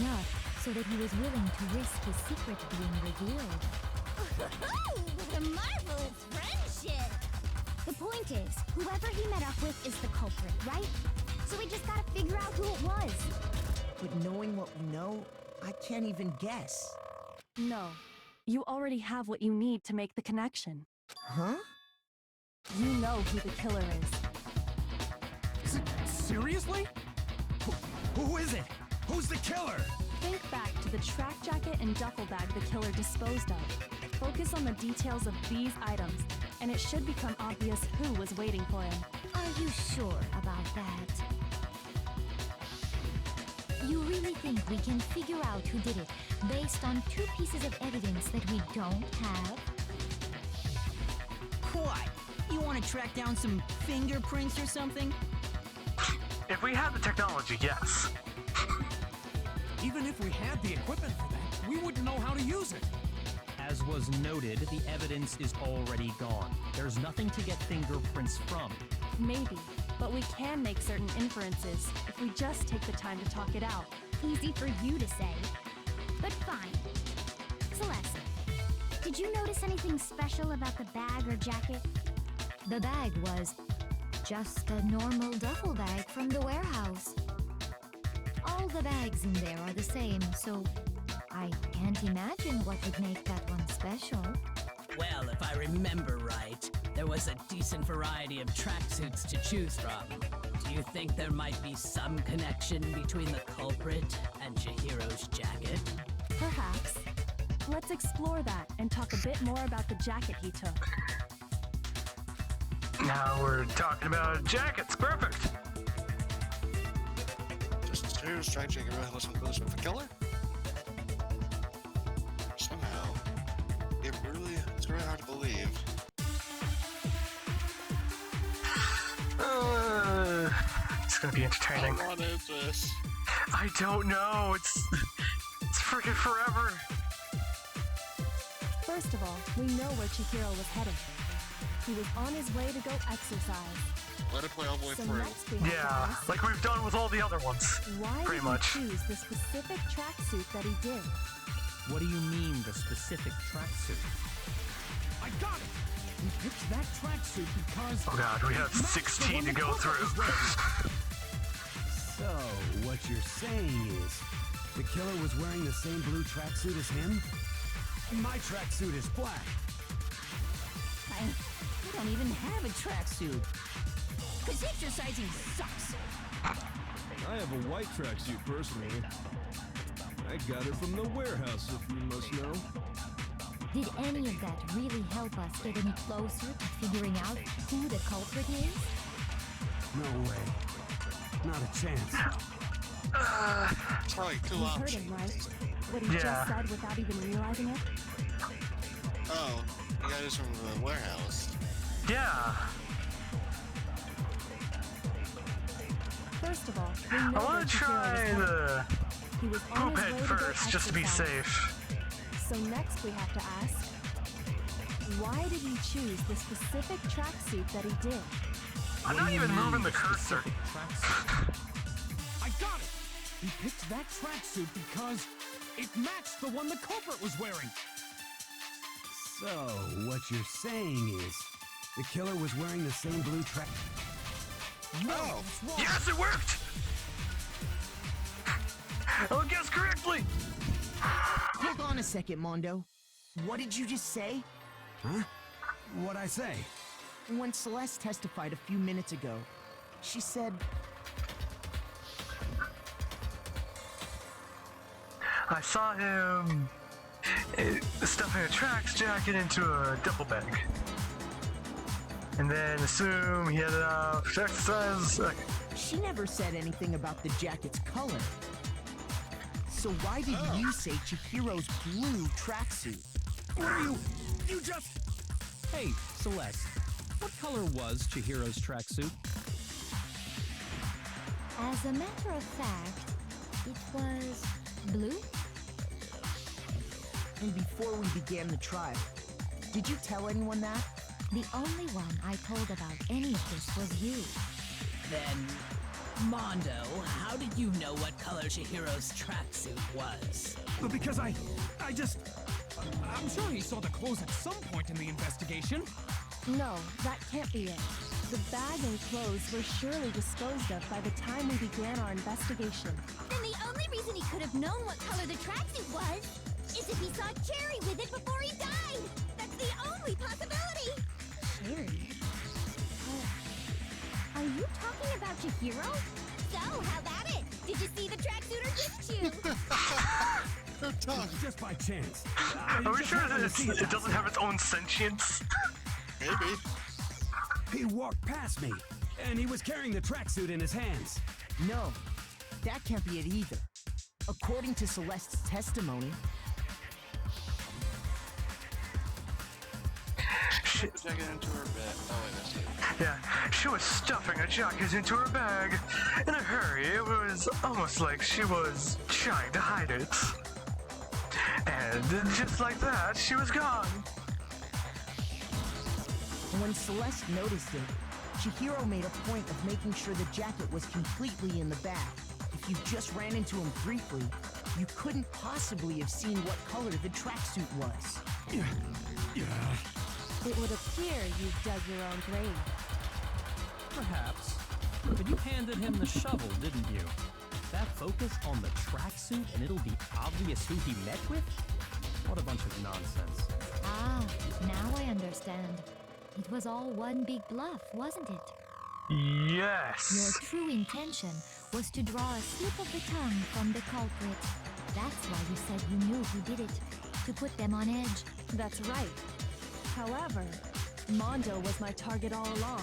Enough so that he was willing to risk his secret being revealed. What a marvelous friendship! The point is, whoever he met up with is the culprit, right? So we just gotta figure out who it was. But knowing what we know, I can't even guess. No. You already have what you need to make the connection. Huh? You know who the killer is. Seriously? Who is it? Who's the killer? Think back to the track jacket and duffel bag the killer disposed of. Focus on the details of these items, and it should become obvious who was waiting for him. Are you sure about that? You really think we can figure out who did it based on two pieces of evidence that we don't have? What? You want to track down some fingerprints or something? If we had the technology, yes. Even if we had the equipment for that, we wouldn't know how to use it. As was noted, the evidence is already gone. There's nothing to get fingerprints from. Maybe, but we can make certain inferences if we just take the time to talk it out. Easy for you to say. But fine. Celeste, did you notice anything special about the bag or jacket? The bag was just a normal duffel bag from the warehouse. All the bags in there are the same, so I can't imagine what would make that one special. Well, if I remember right, there was a decent variety of tracksuits to choose from. Do you think there might be some connection between the culprit and Chihiro's jacket? Perhaps. Let's explore that and talk a bit more about the jacket he took. Now we're talking about jackets. Perfect. Just here's track jacket really listen close with the killer. Somehow, it's really hard to believe. It's gonna be entertaining. What is this? I don't know. It's freaking forever. First of all, we know where Chihiro was headed. He was on his way to go exercise. Let it play all the way So through. next we have to Yeah, ask, like we've done with all the other ones. why Pretty did much. he choose the specific tracksuit that he did? What do you mean, the specific tracksuit? I got it! We picked that tracksuit because... Oh god, we have it matched the 16 one to the go culprit through. was wearing. So, what you're saying is, the killer was wearing the same blue tracksuit as him? My tracksuit is black. I don't even have a tracksuit. Cause exercising sucks. I have a white tracksuit personally. I got it from the warehouse, if you must know. Did any of that really help us get any closer to figuring out who the culprit is? No way. Not a chance. It's probably two You heard options. him, right? What he Yeah. just said without even realizing it? Oh, you got this from the warehouse. Yeah. First of all, we know I where want to Chihiro was try headed. the He was on poop his head way to go first, just to be exercise. safe. So next we have to ask, why did he choose the specific tracksuit that he did? I'm not even moving the cursor. I got it! We picked that tracksuit because it matched the one the culprit was wearing. So, what you're saying is, the killer was wearing the same blue track. Oh, Yes, it worked! I'll guess correctly! Hold on a second, Mondo. What did you just say? Huh? What'd I say? When Celeste testified a few minutes ago, she said, I saw him stuffing a tracks jacket into a duffel bag. And then assume he headed off to exercise. she never said anything about the jacket's color. So why did you say Chihiro's blue tracksuit? What are you? You just... Hey, Celeste, what color was Chihiro's tracksuit? As a matter of fact, it was blue. And before we began the trial, did you tell anyone that? The only one I told about any of this was you. Then, Mondo, how did you know what color Chihiro's tracksuit was? Because I'm sure he saw the clothes at some point in the investigation. No, that can't be it. The bag and clothes were surely disposed of by the time we began our investigation. Then the only reason he could have known what color the tracksuit was is if he saw Cherry with it before he died. That's the only possibility. Cherry? Are you talking about Chihiro? So, how about it? Did you see the tracksuit or didn't you? Just by chance. Are we sure that it doesn't have its own sentience? maybe. He walked past me, and he was carrying the tracksuit in his hands. No, that can't be it either. According to Celeste's testimony, Jacket into her bed. Oh, wait, that's it. Yeah, she was stuffing a jacket into her bag in a hurry. It was almost like she was trying to hide it. And just like that, she was gone. when Celeste noticed it, Chihiro made a point of making sure the jacket was completely in the bag. If you just ran into him briefly, you couldn't possibly have seen what color the tracksuit was. It would appear you've dug your own grave. Perhaps. But you handed him the shovel, didn't you? That focus on the tracksuit and it'll be obvious who he met with? What a bunch of nonsense. Ah, now I understand. It was all one big bluff, wasn't it? Yes. Your true intention was to draw a slip of the tongue from the culprit. That's why you said you knew who did it, to put them on edge. That's right. However, Mondo was my target all along.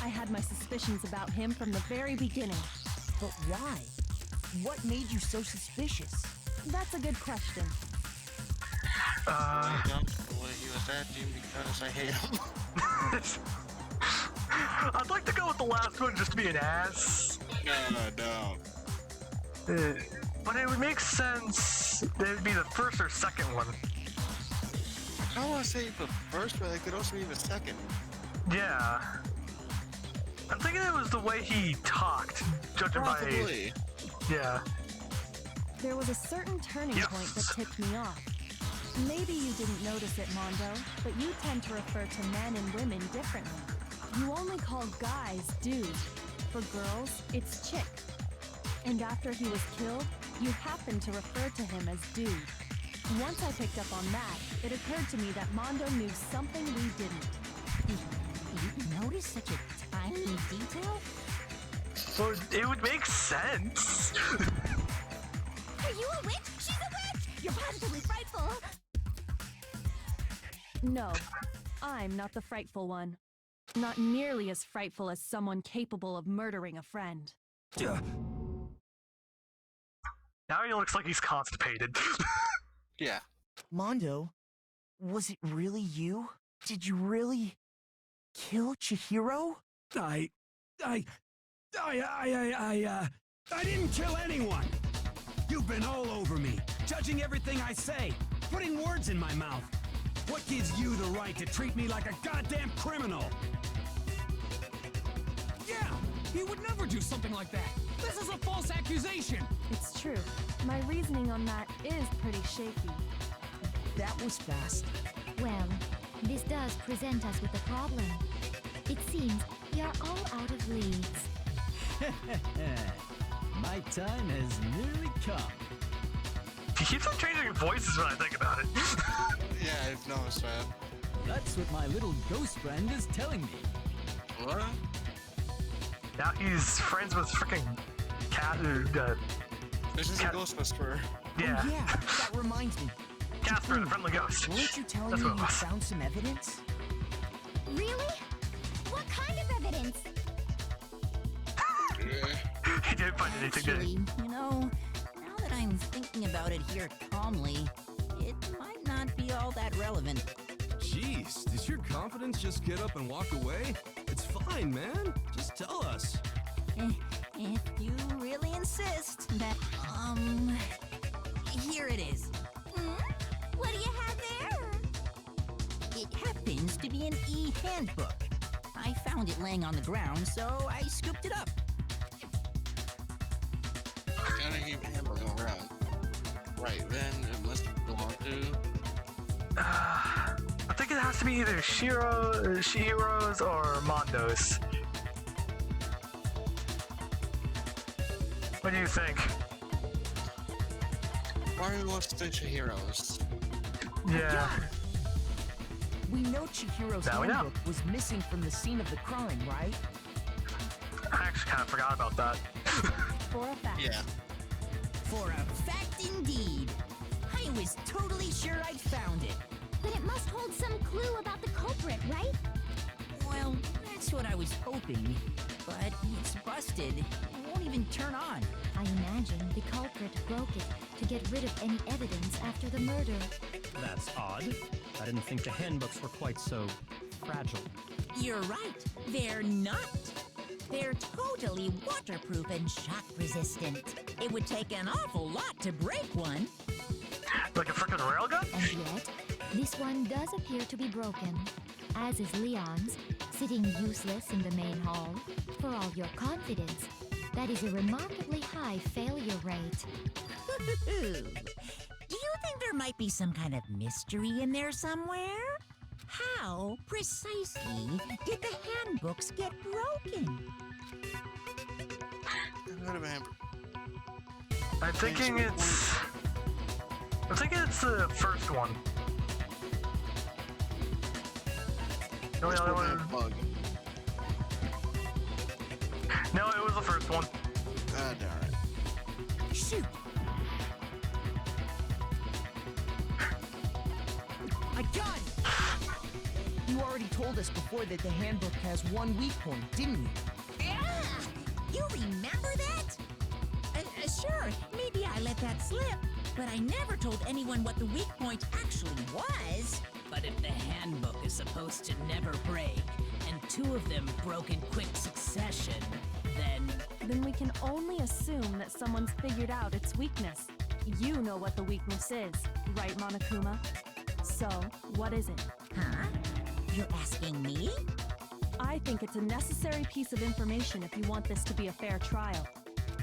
I had my suspicions about him from the very beginning. But why? What made you so suspicious? That's a good question. I don't know what he was acting because I hate him. I'd like to go with the last one just to be an ass. No. But it would make sense that it would be the first or second one. I don't want to say the first, but it could also be the second. Yeah. I'm thinking it was the way he talked, judging Probably. by... Yeah. There was a certain turning point that tipped me off. Maybe you didn't notice it, Mondo, but you tend to refer to men and women differently. You only call guys dude. For girls, it's chick. And after he was killed, you happened to refer to him as dude. Once I picked up on that, it occurred to me that Mondo knew something we didn't. You notice such a tiny detail? Well, it would make sense. Are you a witch? She's a witch! You're positively frightful! No, I'm not the frightful one. Not nearly as frightful as someone capable of murdering a friend. Now he looks like he's constipated. Yeah. Mondo, was it really you? Did you really kill Chihiro? I didn't kill anyone! You've been all over me, judging everything I say, putting words in my mouth. What gives you the right to treat me like a goddamn criminal? Yeah, he would never do something like that. This is a false accusation. It's true. My reasoning on that is pretty shaky. That was fast. Well, this does present us with a problem. It seems we are all out of leads. My time has nearly come. He keeps on changing voices when I think about it. Yeah, I've noticed that. That's what my little ghost friend is telling me. What? Now he's friends with freaking Cat. This is a ghost whisperer. Yeah. Oh, yeah, that reminds me. Casper, the friendly ghost. Weren't you telling That's me what it you was. found some evidence? Really? What kind of evidence? He didn't find anything, did he? Actually, you know, now that I'm thinking about it here calmly, it might not be all that relevant. Jeez, does your confidence just get up and walk away? It's fine, man. Just tell us. If you really insist, that, here it is. What do you have there? It happens to be an e-handbook. I found it laying on the ground, so I scooped it up. Gotta keep handling around. Right, then it must belong to... I think it has to be either Shihiro's or Mondo's. What do you think? Mario wants to say Chihiro's. Yeah. We know Chihiro's Now we know. handbook was missing from the scene of the crime, right? I actually kind of forgot about that. For a fact. Yeah. For a fact indeed. I was totally sure I'd found it. But it must hold some clue about the culprit, right? Well, that's what I was hoping. But it's busted. It won't even turn on. I imagine the culprit broke it to get rid of any evidence after the murder. That's odd. I didn't think the handbooks were quite so fragile. You're right. They're not. They're totally waterproof and shock resistant. It would take an awful lot to break one. Like a freaking railgun? And yet, this one does appear to be broken, as is Leon's, sitting useless in the main hall. For all your confidence, that is a remarkably high failure rate. Do you think there might be some kind of mystery in there somewhere? How precisely did the handbooks get broken? I'm thinking it's the first one. The only other one. Bug. No, it was the first one. Ah, darn it. Shoot! I got it! You already told us before that the handbook has one weak point, didn't you? Yeah! You remember that? Sure, maybe I let that slip, but I never told anyone what the weak point actually was. But if the handbook is supposed to never break, and two of them broke in quick succession, Then we can only assume that someone's figured out its weakness. You know what the weakness is, right, Monokuma? So, what is it? Huh? You're asking me? I think it's a necessary piece of information if you want this to be a fair trial.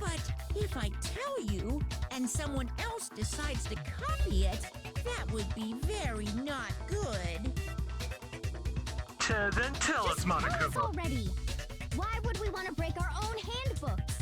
But if I tell you and someone else decides to copy it, that would be very not good. Then tell us, Tell us Monokuma. already. Why would we want to break our own handbooks?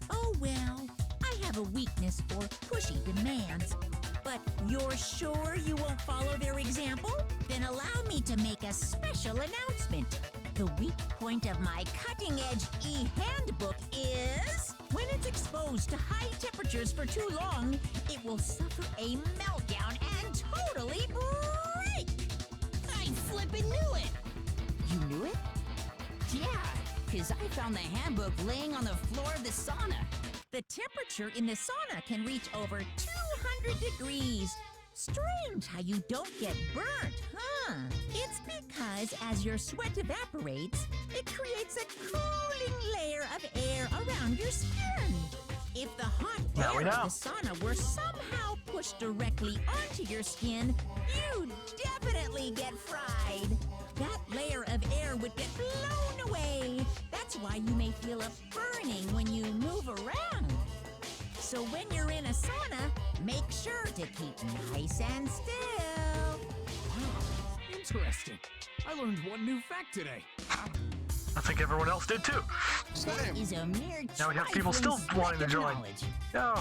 Oh well, I have a weakness for pushy demands. But you're sure you won't follow their example? Then allow me to make a special announcement. The weak point of my cutting-edge e-handbook is when it's exposed to high temperatures for too long, it will suffer a meltdown and totally break. I flippin' knew it! You knew it? Yeah, because I found the handbook laying on the floor of the sauna. The temperature in the sauna can reach over 200 degrees. Strange how you don't get burnt, huh? It's because as your sweat evaporates, it creates a cooling layer of air around your skin. If the hot Now we air of know. the sauna were somehow pushed directly onto your skin, you'd definitely get fried. That layer of air would get blown away. That's why you may feel a burning when you move around. So when you're in a sauna, make sure to keep nice and still. Interesting. I learned one new fact today. I think everyone else did too. That is a mere Now we have people still trifling wanting to speck of join. knowledge. No.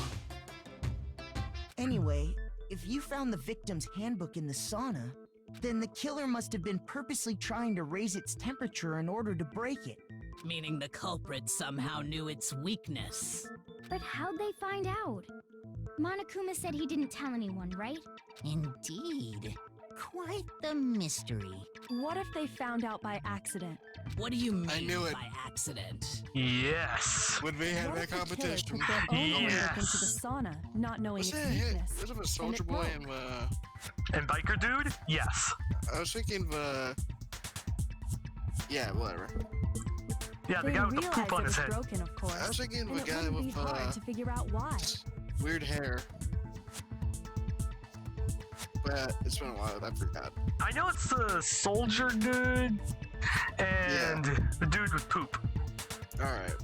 Anyway, if you found the victim's handbook in the sauna, then the killer must have been purposely trying to raise its temperature in order to break it. Meaning the culprit somehow knew its weakness. But how'd they find out? Monokuma said he didn't tell anyone, right? Indeed. Quite the mystery. What if they found out by accident? What do you mean I knew it. by accident? Yes. When we had What that if the killer competition. took their own handbook Yes. into the sauna, not knowing Was its that a hit? weakness? Was it a Soldier it Boy broke. and And biker dude? Yes. I was thinking yeah, whatever. Yeah, the They guy with the realized poop on it his was head. broken, of course. I was thinking of and a it guy wouldn't be with hard to figure out why. weird hair. But it's been a while, I forgot. I know it's the soldier dude and the dude with poop. Alright.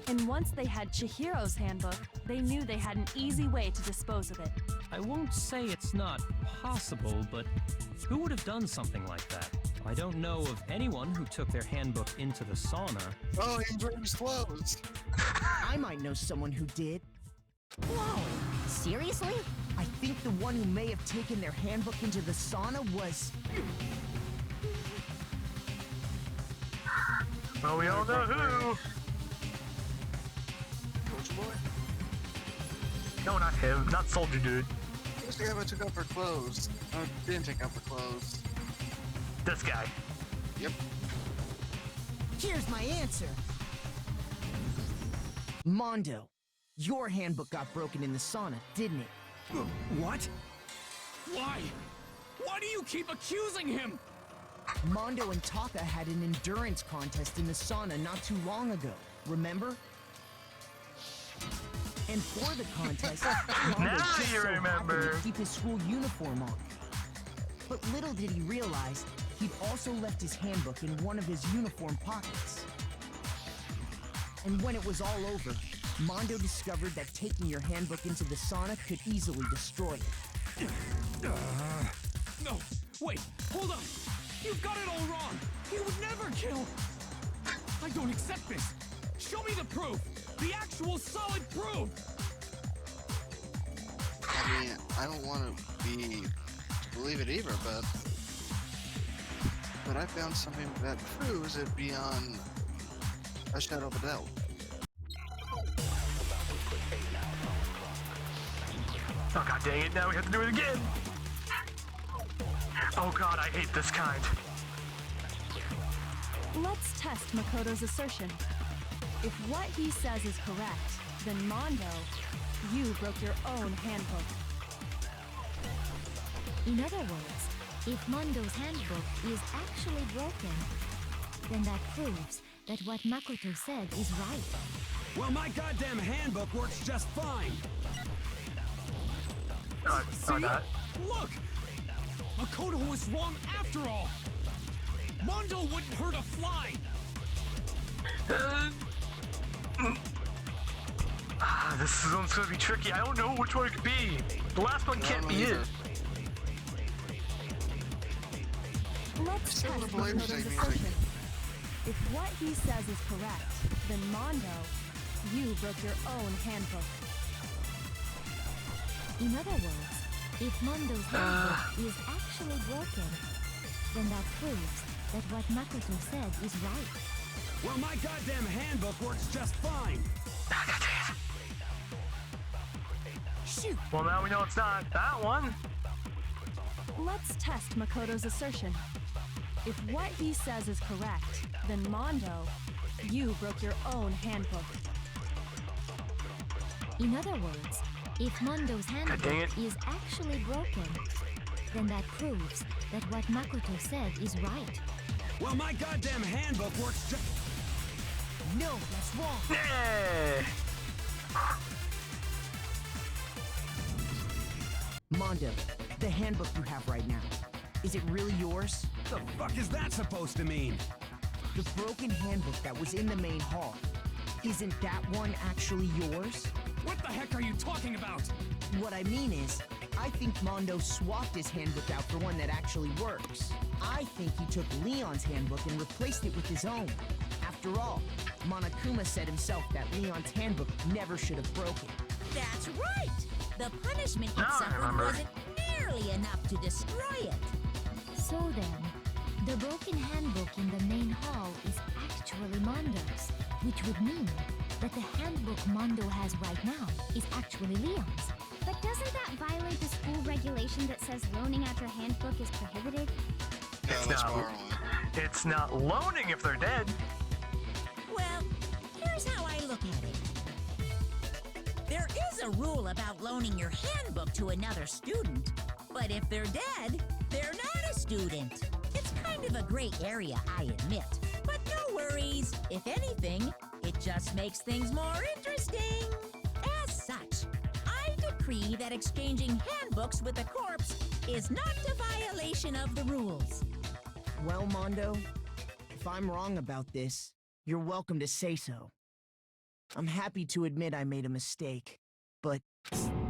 And once they had Chihiro's handbook, they knew they had an easy way to dispose of it. I won't say it's not possible, but who would have done something like that? I don't know of anyone who took their handbook into the sauna. Oh, he was wearing his clothes. I might know someone who did. Whoa! Seriously? I think the one who may have taken their handbook into the sauna was... Well, we all know who. Soldier Boy? No, not him. Not soldier dude. Who's the guy who took off her clothes? No, didn't take off her clothes. This guy. Yep. Here's my answer. Mondo, your handbook got broken in the sauna, didn't it? What? Why? Why do you keep accusing him? Mondo and Taka had an endurance contest in the sauna not too long ago, remember? And for the contest, Mondo Now just you so remember. happened to keep his school uniform on. But little did he realize, he'd also left his handbook in one of his uniform pockets. And when it was all over, Mondo discovered that taking your handbook into the sauna could easily destroy it. No, wait, hold on. You've got it all wrong. He would never kill. I don't accept this. Show me the proof. The actual solid proof. I mean, I don't want to believe it either, but I found something that proves it beyond a shadow of a doubt. Oh god dang it, now we have to do it again! Oh god, I hate this kind. Let's test Makoto's assertion. If what he says is correct, then Mondo, you broke your own handbook. In other words, if Mondo's handbook is actually broken, then that proves that what Makoto said is right. Well, my goddamn handbook works just fine. Or not. Look, Makoto was wrong after all. Mondo wouldn't hurt a fly. This one's gonna be tricky. I don't know which one it could be. The last one can't be it. Let's test Makoto's assertion. If what he says is correct, then Mondo, you broke your own handbook. In other words, if Mondo's handbook is actually broken, then that proves that what Makoto said is right. Well, my goddamn handbook works just fine. Shoot! Well, now we know it's not that one. Let's test Makoto's assertion. If what he says is correct, then Mondo, you broke your own handbook. In other words, if Mondo's handbook is actually broken, then that proves that what Makoto said is right. Well, my goddamn handbook works just... No, that's wrong. Yeah. Mondo, the handbook you have right now, is it really yours? The fuck is that supposed to mean? The broken handbook that was in the main hall, isn't that one actually yours? What the heck are you talking about? What I mean is, I think Mondo swapped his handbook out for one that actually works. I think he took Leon's handbook and replaced it with his own. After all, Monokuma said himself that Leon's handbook never should have broken. That's right! The punishment it suffered wasn't nearly enough to destroy it. So then, the broken handbook in the main hall is actually Mondo's, which would mean that the handbook Mondo has right now is actually Leon's. But doesn't that violate the school regulation that says loaning out your handbook is prohibited? It's not loaning if they're dead. Well, here's how I look at it. There is a rule about loaning your handbook to another student, but if they're dead, they're not a student. It's kind of a gray area, I admit. But no worries. If anything, it just makes things more interesting. As such, I decree that exchanging handbooks with a corpse is not a violation of the rules. Well, Mondo, if I'm wrong about this, you're welcome to say so. I'm happy to admit I made a mistake, but...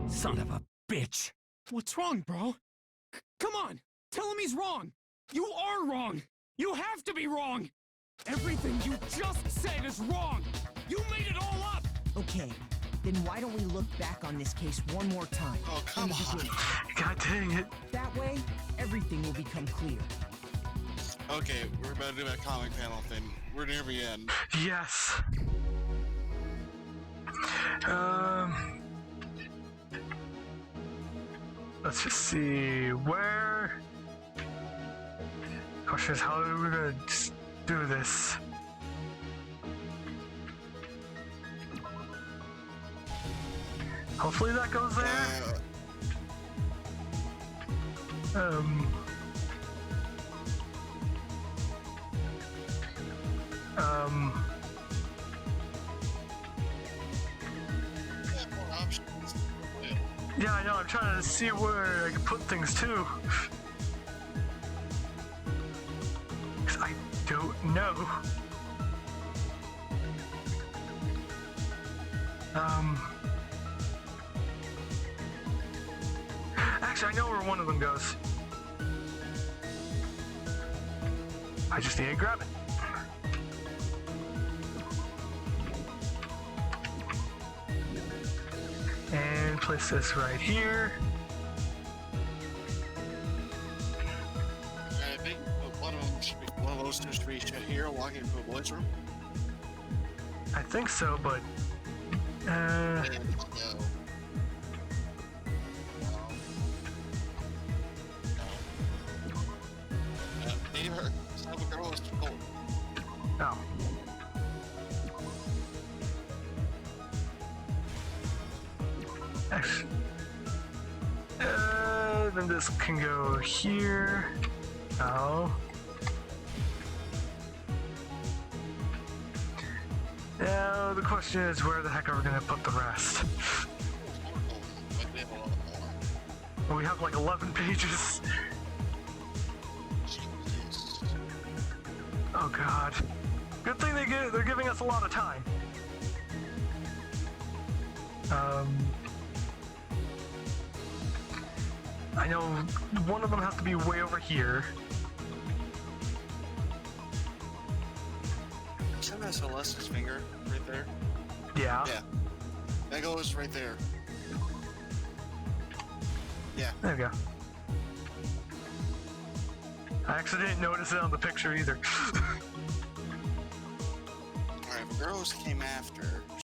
Son of a bitch! What's wrong, bro? Come on! Tell him he's wrong! You are wrong! You have to be wrong! Everything you just said is wrong! You made it all up! Okay, then why don't we look back on this case one more time? Oh, come on. God dang it. That way, everything will become clear. Okay, we're about to do that comic panel thing. We're near the end. Yes. Let's just see where. Question is, how are we gonna do this? Hopefully that goes there. Yeah, I know, I'm trying to see where I can put things too. Because I don't know. Actually, I know where one of them goes. I just need to grab it. And place this right here. I think one of those two should be here, walking into a boys' room. I think so, but oh. Actually, then this can go here. Oh. Now the question is, where the heck are we gonna put the rest? Well, we have like 11 pages. Oh god. Good thing they're giving us a lot of time. I know one of them has to be way over here. Isn't that Celeste's finger right there? Yeah. Yeah. That goes right there. Yeah. There we go. I actually didn't notice it on the picture either. Alright, if girls came after.